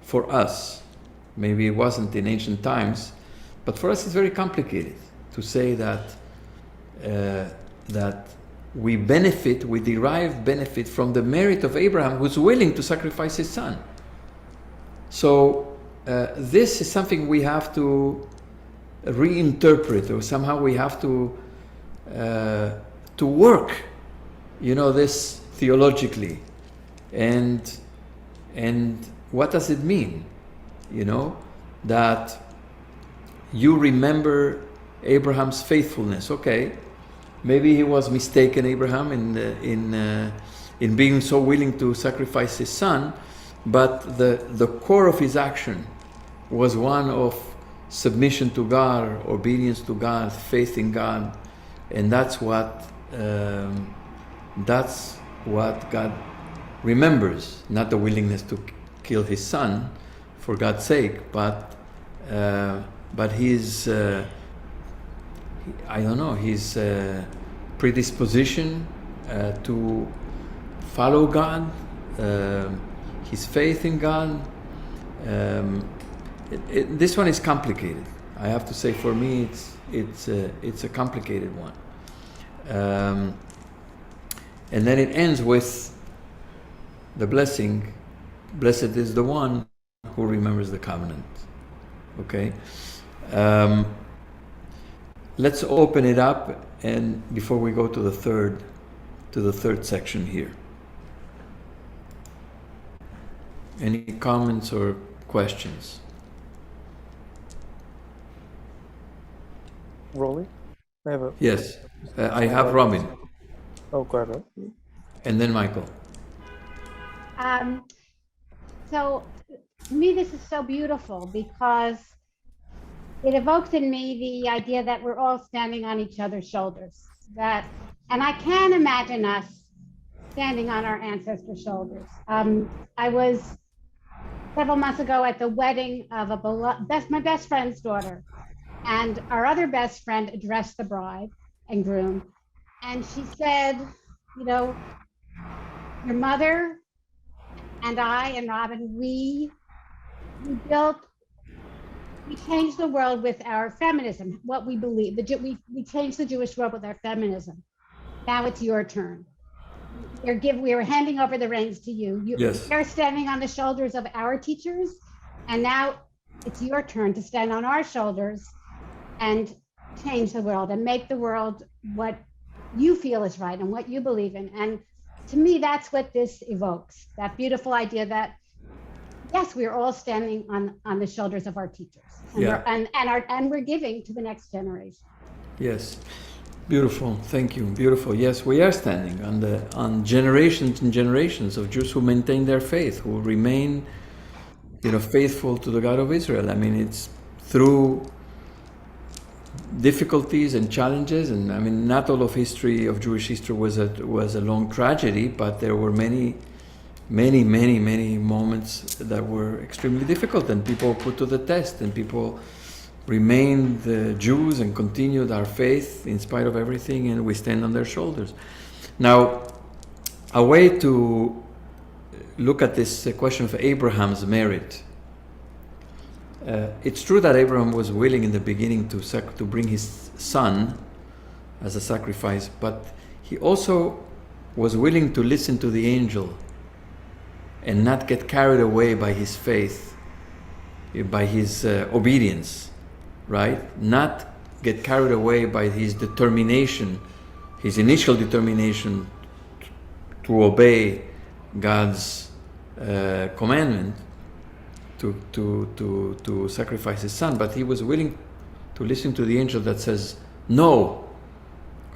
for us. Maybe it wasn't in ancient times, but for us it's very complicated to say that we derive benefit from the merit of Abraham, who's willing to sacrifice his son. So this is something we have to reinterpret, or somehow we have to work, this theologically, and what does it mean? That you remember Abraham's faithfulness. Okay, maybe he was mistaken, Abraham, in being so willing to sacrifice his son, but the core of his action was one of submission to God, obedience to God, faith in God. And that's what God remembers, not the willingness to kill his son for God's sake, but his his predisposition to follow God, his faith in God. This one is complicated. I have to say, for me, it's a complicated one. And then it ends with the blessing. Blessed is the one who remembers the covenant. Okay. Let's open it up, and before we go to the third section here. Any comments or questions? Roly? Yes, I have Robin. Oh, go ahead. And then Michael. So to me, this is so beautiful because it evokes in me the idea that we're all standing on each other's shoulders. And I can imagine us standing on our ancestors' shoulders. I was several months ago at the wedding of my best friend's daughter, and our other best friend addressed the bride and groom, and she said, your mother and I and Robin, we changed the world with our feminism, what we believe. We changed the Jewish world with our feminism. Now it's your turn. We are handing over the reins to you. Yes. You're standing on the shoulders of our teachers, and now it's your turn to stand on our shoulders and change the world and make the world what you feel is right and what you believe in. And to me, that's what this evokes, that beautiful idea that, yes, we are all standing on the shoulders of our teachers, and we're giving to the next generation. Yes. Beautiful, thank you. Beautiful. Yes, we are standing on generations and generations of Jews who maintain their faith, who remain, faithful to the God of Israel. I mean, it's through difficulties and challenges, and I mean, not all of Jewish history was a long tragedy, but there were many moments that were extremely difficult, and people put to the test, and people remained Jews and continued our faith in spite of everything, and we stand on their shoulders. Now, a way to look at this question of Abraham's merit. It's true that Abraham was willing in the beginning to bring his son as a sacrifice, but he also was willing to listen to the angel and not get carried away by his faith, by his obedience, right? Not get carried away by his determination, his initial determination to obey God's commandment to sacrifice his son, but he was willing to listen to the angel that says, no,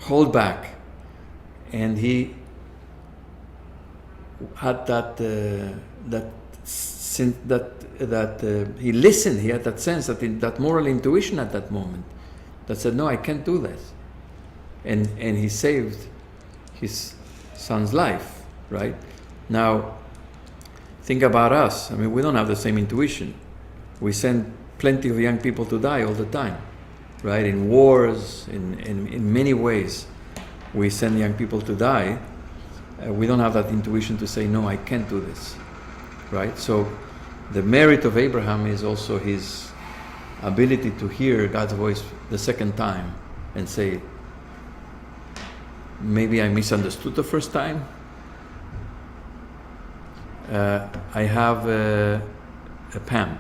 hold back. And he had he listened, he had that sense, that moral intuition at that moment that said, no, I can't do this. And he saved his son's life, right? Now, think about us. I mean, we don't have the same intuition. We send plenty of young people to die all the time, right? In wars, in many ways, we send young people to die. We don't have that intuition to say, no, I can't do this, right? So the merit of Abraham is also his ability to hear God's voice the second time and say, maybe I misunderstood the first time. I have a Pam.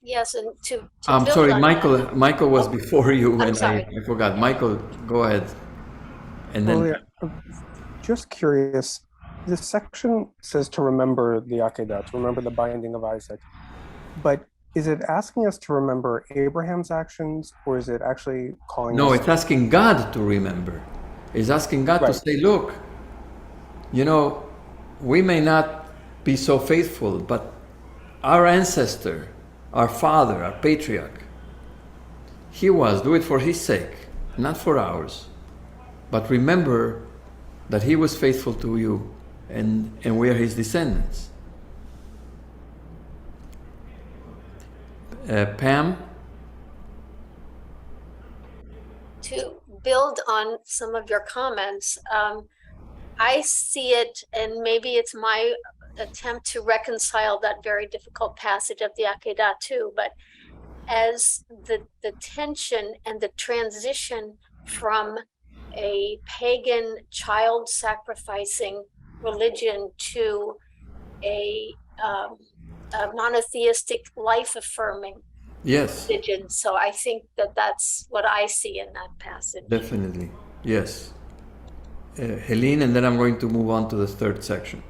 Yes, and to I'm build sorry, on Michael. that- Michael was before you, I'm and sorry. I forgot. Michael, go ahead. And then, Well, yeah, just curious, this section says to remember the Akedah, to remember the binding of Isaac. But is it asking us to remember Abraham's actions, or is it actually calling no, us? it's asking God to remember. It's asking God to Right. say, look, we may not be so faithful, but our ancestor, our father, our patriarch, he was, do it for his sake, not for ours. But remember that he was faithful to you, and we are his descendants. Pam? To build on some of your comments, I see it, and maybe it's my attempt to reconcile that very difficult passage of the Akedah too, but as the tension and the transition from a pagan child sacrificing religion to a monotheistic life affirming Yes, religion. So I think that that's what I see in that passage. definitely. Yes. Helene, and then I'm going to move on to the third section.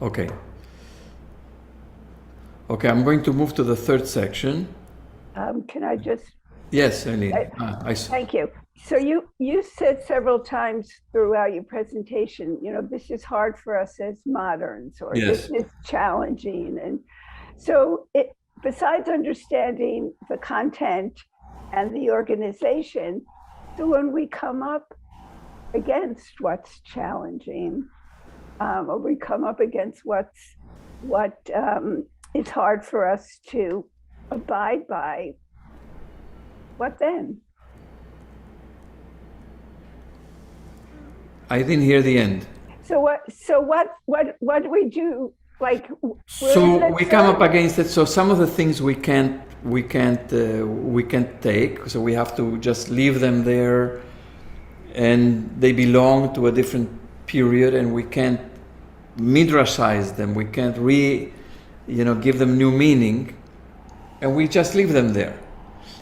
Okay. Okay, I'm going to move to the third section. Can I just, Yes, Helene. thank you. So you said several times throughout your presentation, this is hard for us as moderns, or Yes. this is challenging. And so besides understanding the content and the organization, so when we come up against what's challenging, or we come up against what is hard for us to abide by, what then? I didn't hear the end. So what do we do? Like, we're in So the we come up church. against it. So some of the things we can't take. So we have to just leave them there, and they belong to a different period, and we can't midrashize them. We can't give them new meaning, and we just leave them there.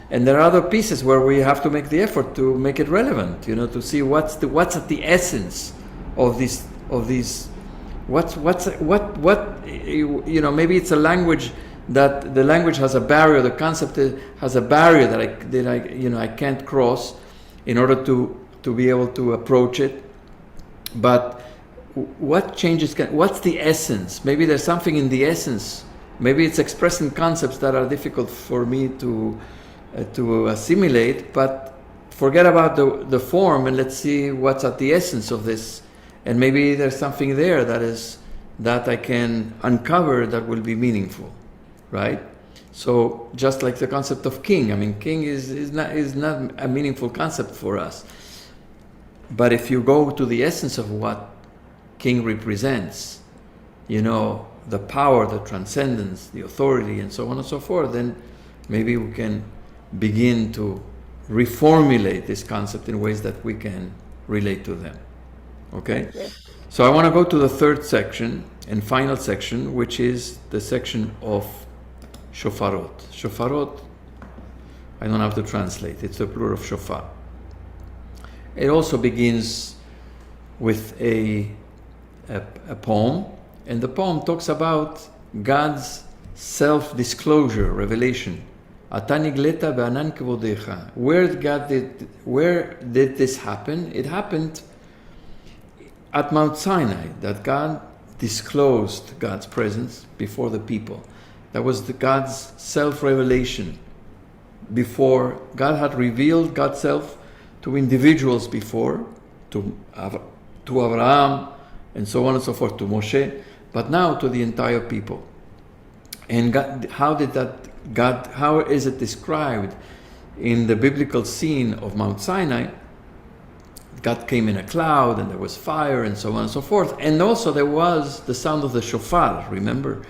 And there are other pieces where we have to make the effort to make it relevant, to see what's at the essence of these. Maybe it's a language that the language has a barrier, the concept has a barrier that I can't cross in order to be able to approach it. But what changes what's the essence? Maybe there's something in the essence. Maybe it's expressing concepts that are difficult for me to assimilate, but forget about the form and let's see what's at the essence of this. And maybe there's something there that I can uncover that will be meaningful, right? So just like the concept of king, I mean, king is not a meaningful concept for us. But if you go to the essence of what king represents, you know, the power, the transcendence, the authority, and so on and so forth, then maybe we can begin to reformulate this concept in ways that we can relate to them. Okay? So I want to go to the third section and final section, which is the section of Shofarot. Shofarot, I don't have to translate, it's the plural of shofar. It also begins with a poem, and the poem talks about God's self-disclosure, revelation. Atanigleta be'anan kevodecha. Where did this happen? It happened at Mount Sinai, that God disclosed God's presence before the people. That was God's self-revelation. Before, God had revealed God's self to individuals before, to Abraham, and so on and so forth, to Moshe, but now to the entire people. And God, how is it described in the biblical scene of Mount Sinai? God came in a cloud, and there was fire, and so on and so forth. And also there was the sound of the shofar, remember?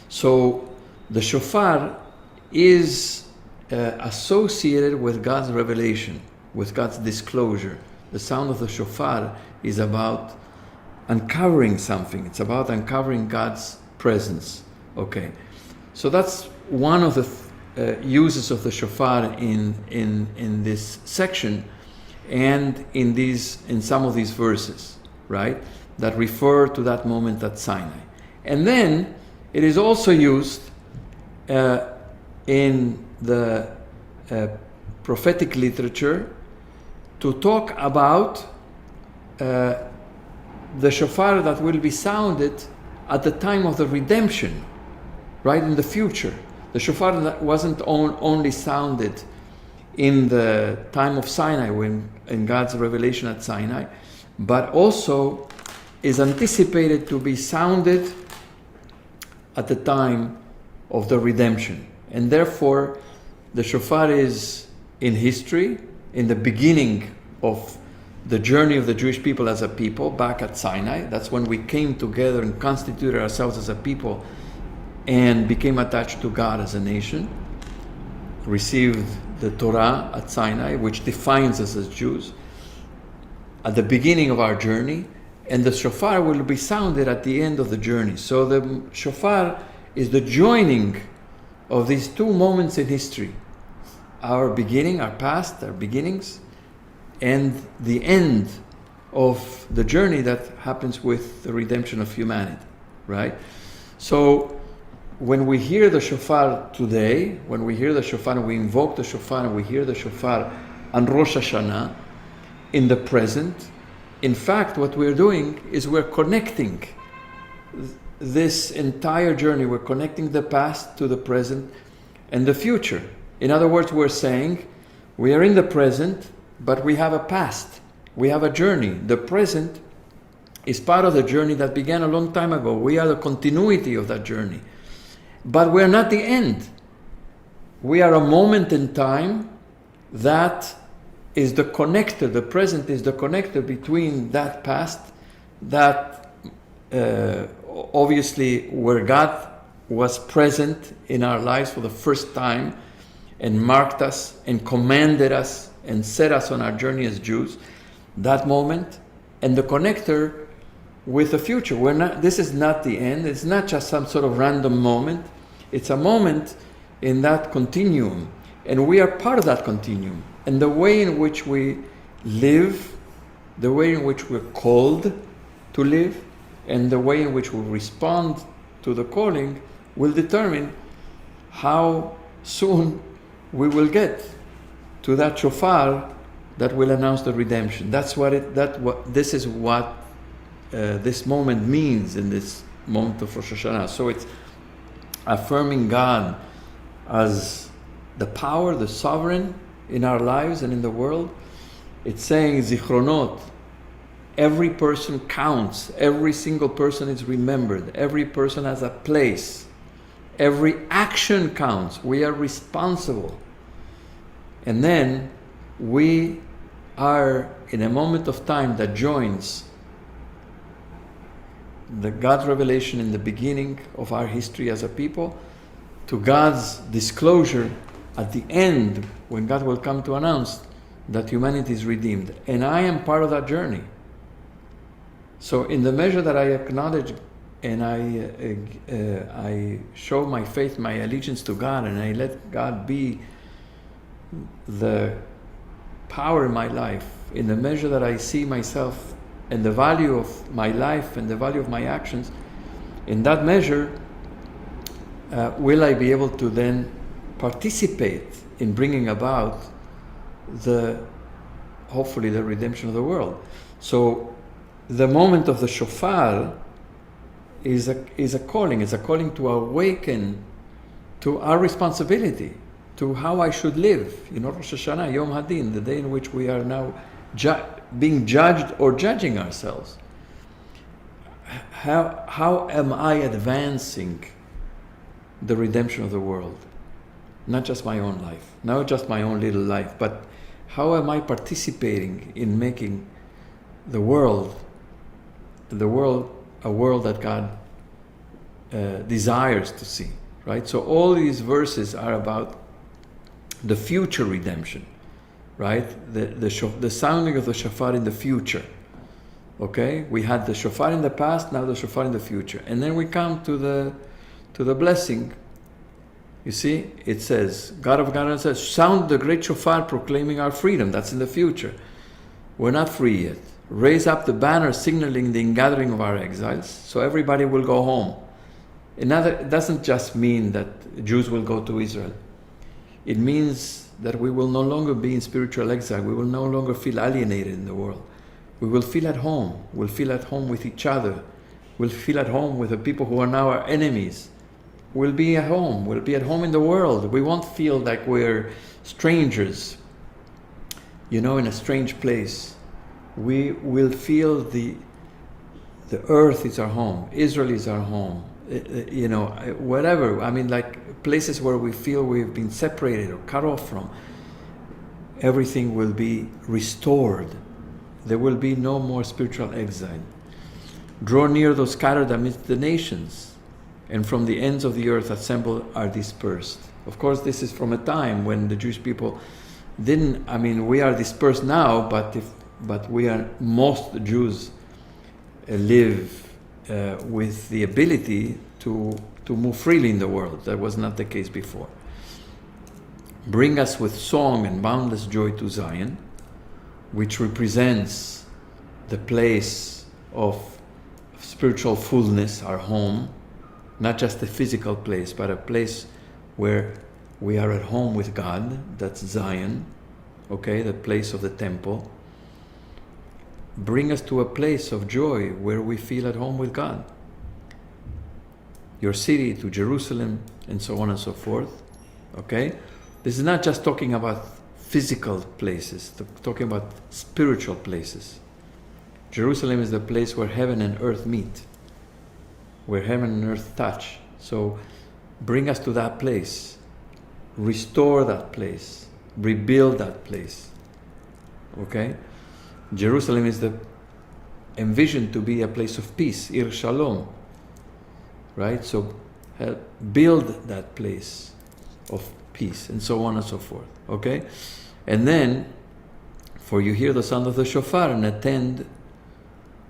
So the shofar is associated with God's revelation, with God's disclosure. The sound of the shofar is about uncovering something. It's about uncovering God's presence. Okay, so that's one of the uses of the shofar in this section, and in some of these verses, right, that refer to that moment at Sinai. And then it is also used in the prophetic literature to talk about the shofar that will be sounded at the time of the redemption, right, in the future. The shofar that wasn't only sounded in the time of Sinai, in God's revelation at Sinai, but also is anticipated to be sounded at the time of the redemption. And therefore, the shofar is in history, in the beginning of the journey of the Jewish people as a people back at Sinai. That's when we came together and constituted ourselves as a people and became attached to God as a nation, received the Torah at Sinai, which defines us as Jews, at the beginning of our journey, and the shofar will be sounded at the end of the journey. So the shofar is the joining of these two moments in history, our beginning, our past, our beginnings, and the end of the journey that happens with the redemption of humanity, right? So when we hear the shofar today, when we hear the shofar and we invoke the shofar and we hear the shofar on Rosh Hashanah, in the present, in fact, what we're doing is we're connecting this entire journey. We're connecting the past to the present and the future. In other words, we're saying we are in the present, but we have a past. We have a journey. The present is part of the journey that began a long time ago. We are the continuity of that journey. But we're not the end. We are a moment in time that is the connector. The present is the connector between that past, that obviously where God was present in our lives for the first time and marked us and commanded us and set us on our journey as Jews, that moment, and the connector with the future. This is not the end. It's not just some sort of random moment. It's a moment in that continuum, and we are part of that continuum. And the way in which we live, the way in which we're called to live, and the way in which we respond to the calling will determine how soon we will get to that shofar that will announce the redemption. This is what this moment means in this moment of Rosh Hashanah. So it's affirming God as the power, the sovereign in our lives and in the world. It's saying Zikhronot, every person counts, every single person is remembered, every person has a place, every action counts, we are responsible. And then we are in a moment of time that joins the God's revelation in the beginning of our history as a people to God's disclosure at the end, when God will come to announce that humanity is redeemed. And I am part of that journey. So in the measure that I acknowledge and I show my faith, my allegiance to God, and I let God be the power in my life, in the measure that I see myself and the value of my life and the value of my actions, in that measure will I be able to then participate in bringing about hopefully the redemption of the world. So the moment of the shofar is a calling. It's a calling to awaken to our responsibility, to how I should live. You know, Rosh Hashanah, Yom Hadin, the day in which we are now being judged or judging ourselves. How am I advancing the redemption of the world? Not just my own life, not just my own little life, but how am I participating in making the world a world that God desires to see, right? So all these verses are about the future redemption, right? The sounding of the shofar in the future. Okay, we had the shofar in the past, now the shofar in the future, and then we come to the blessing. You see, it says, God of God says, sound the great shofar proclaiming our freedom. That's in the future. We're not free yet. Raise up the banner signaling the ingathering of our exiles, so everybody will go home. It doesn't just mean that Jews will go to Israel. It means that we will no longer be in spiritual exile. We will no longer feel alienated in the world. We will feel at home. We'll feel at home with each other. We'll feel at home with the people who are now our enemies. We'll be at home. We'll be at home in the world. We won't feel like we're strangers, in a strange place. We will feel the earth is our home. Israel is our home. Whatever. I mean, like places where we feel we've been separated or cut off from. Everything will be restored. There will be no more spiritual exile. Draw near those scattered amidst the nations, and from the ends of the earth assemble are dispersed. Of course, this is from a time when the Jewish people we are dispersed now, but most Jews live with the ability to move freely in the world. That was not the case before. Bring us with song and boundless joy to Zion, which represents the place of spiritual fullness, our home, not just a physical place, but a place where we are at home with God. That's Zion, okay, the place of the temple. Bring us to a place of joy where we feel at home with God. Your city, to Jerusalem, and so on and so forth, okay? This is not just talking about physical places, talking about spiritual places. Jerusalem is the place where heaven and earth meet, where heaven and earth touch. So bring us to that place, restore that place, rebuild that place, okay? Jerusalem is envisioned to be a place of peace, Ir Shalom, right? So help build that place of peace, and so on and so forth, okay? And then, for you hear the sound of the shofar and attend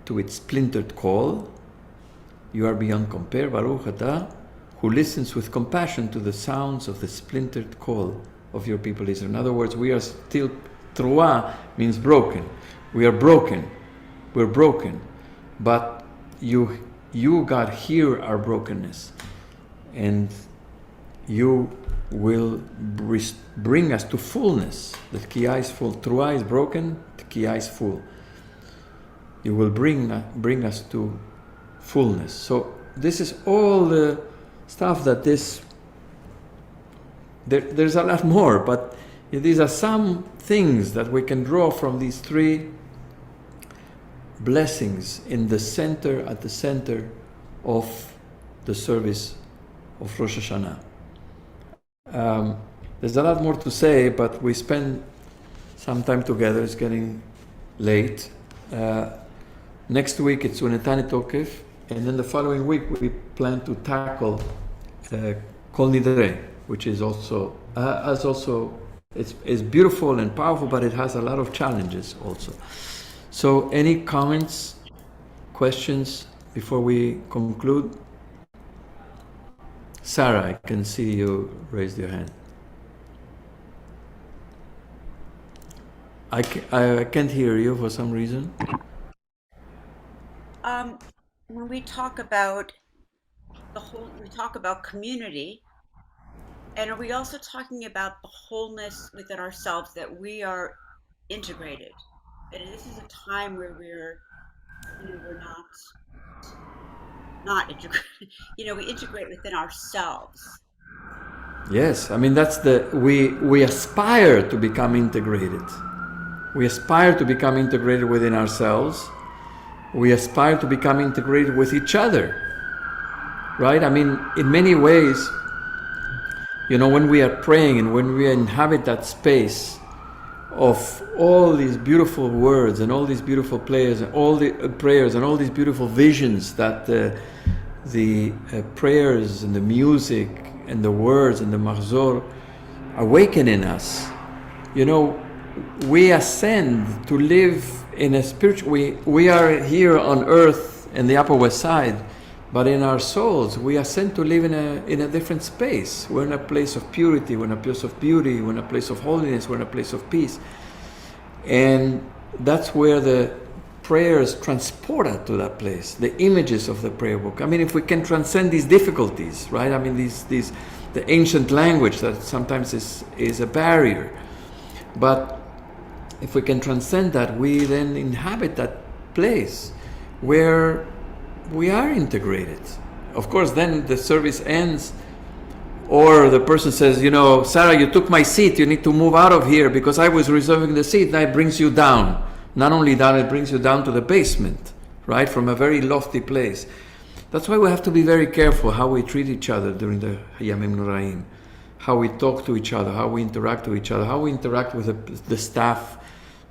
to its splintered call. You are beyond compare, Baruch Atah, who listens with compassion to the sounds of the splintered call of your people Israel. In other words, we are still, Truah means broken. We are broken. We're broken. But you God, hear our brokenness. And you will bring us to fullness. The Kiyah is full. Truah is broken, the Kiyah is full. it will bring us to fullness. So this is all the stuff that there's a lot more, but these are some things that we can draw from these three blessings at the center of the service of Rosh Hashanah. There's a lot more to say, but we spend some time together. It's getting late. Next week it's Unetane Tokef, and then the following week we plan to tackle Kol Nidre, which is also it's beautiful and powerful, but it has a lot of challenges also. So any comments, questions before we conclude? Sarah, I can see you raised your hand. I can't hear you for some reason. When we talk about we talk about community, and are we also talking about the wholeness within ourselves, that we are integrated? And this is a time where we're not integrated. We integrate within ourselves. Yes, I mean that's we aspire to become integrated. We aspire to become integrated within ourselves. We aspire to become integrated with each other. Right? I mean, in many ways, when we are praying and when we inhabit that space of all these beautiful words and all these beautiful prayers and all these beautiful visions that the prayers and the music and the words and the Mahzor awaken in us, we ascend to live in a spiritual. We are here on earth in the Upper West Side, but in our souls we ascend to live in a different space. We're in a place of purity, we're in a place of beauty, we're in a place of holiness, we're in a place of peace. And that's where the prayers transport us to that place, the images of the prayer book. I mean, if we can transcend these difficulties, right? I mean, the ancient language that sometimes is a barrier. But if we can transcend that, we then inhabit that place where we are integrated. Of course, then the service ends, or the person says, Sarah, you took my seat, you need to move out of here because I was reserving the seat. That brings you down. Not only that, it brings you down to the basement, right? From a very lofty place. That's why we have to be very careful how we treat each other during the Yamim Nora'im, how we talk to each other, how we interact with each other, how we interact with the staff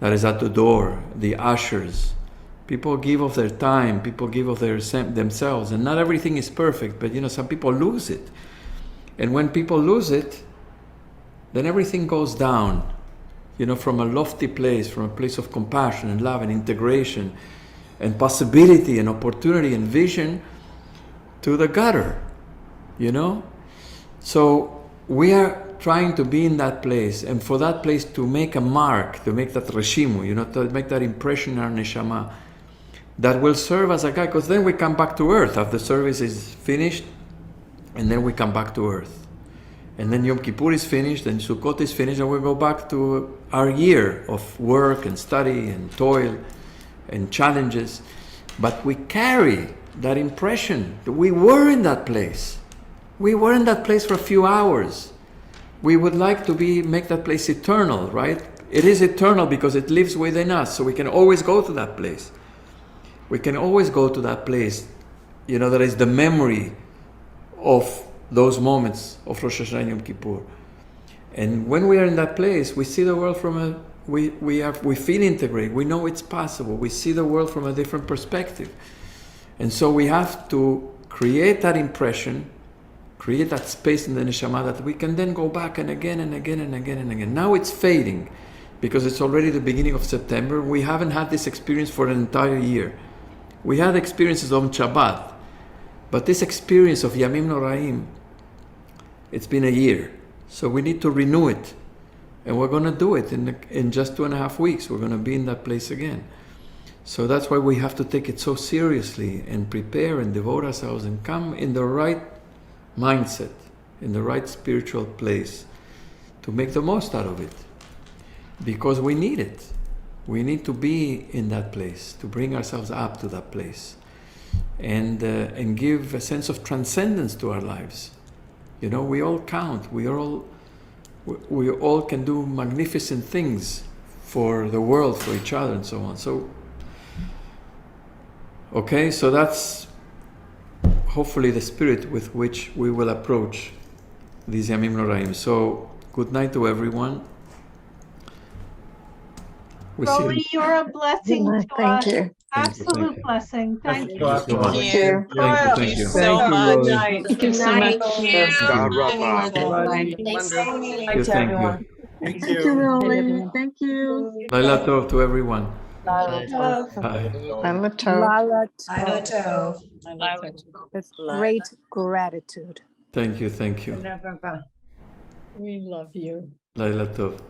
that is at the door, the ushers. People give of their time, people give of themselves, and not everything is perfect, but some people lose it. And when people lose it, then everything goes down, from a lofty place, from a place of compassion and love and integration and possibility and opportunity and vision, to the gutter, So we are trying to be in that place, and for that place to make a mark, to make that reshimu, to make that impression in our neshama, that will serve as a guide, because then we come back to earth after the service is finished, and then we come back to earth. And then Yom Kippur is finished, and Sukkot is finished, and we go back to our year of work and study and toil and challenges. But we carry that impression that we were in that place. We were in that place for a few hours. We would like to make that place eternal, right? It is eternal because it lives within us, so we can always go to that place. We can always go to that place, that is the memory of those moments of Rosh Hashanah and Yom Kippur. And when we are in that place, we see the world we feel integrated. We know it's possible. We see the world from a different perspective. And so we have to create that impression, create that space in the neshama that we can then go back and again and again and again and again. Now it's fading because it's already the beginning of September. We haven't had this experience for an entire year. We had experiences on Shabbat, but this experience of Yamim Nora'im, it's been a year. So we need to renew it. And we're going to do it in just 2.5 weeks. We're going to be in that place again. So that's why we have to take it so seriously and prepare and devote ourselves and come in the right mindset, in the right spiritual place to make the most out of it. Because we need it. We need to be in that place, to bring ourselves up to that place, and give a sense of transcendence to our lives. You know, we all count. We all can do magnificent things for the world, for each other, and so on. So, okay, so that's hopefully the spirit with which we will approach these Yamim Nora'im. So, good night to everyone. We see Roly, you're a blessing to Thank us. you. Absolute blessing. Thank you. Thank you so much. Thank you. Thank you. so Thank you, much. Roly. Thank you so much. God Rabbah. Thank you. Thank you. Thank you, Roly. Thank you. Laila Tov to everyone. Bye. Laila Tov. With great gratitude. Thank you. Thank you. We love you. Laila Tov.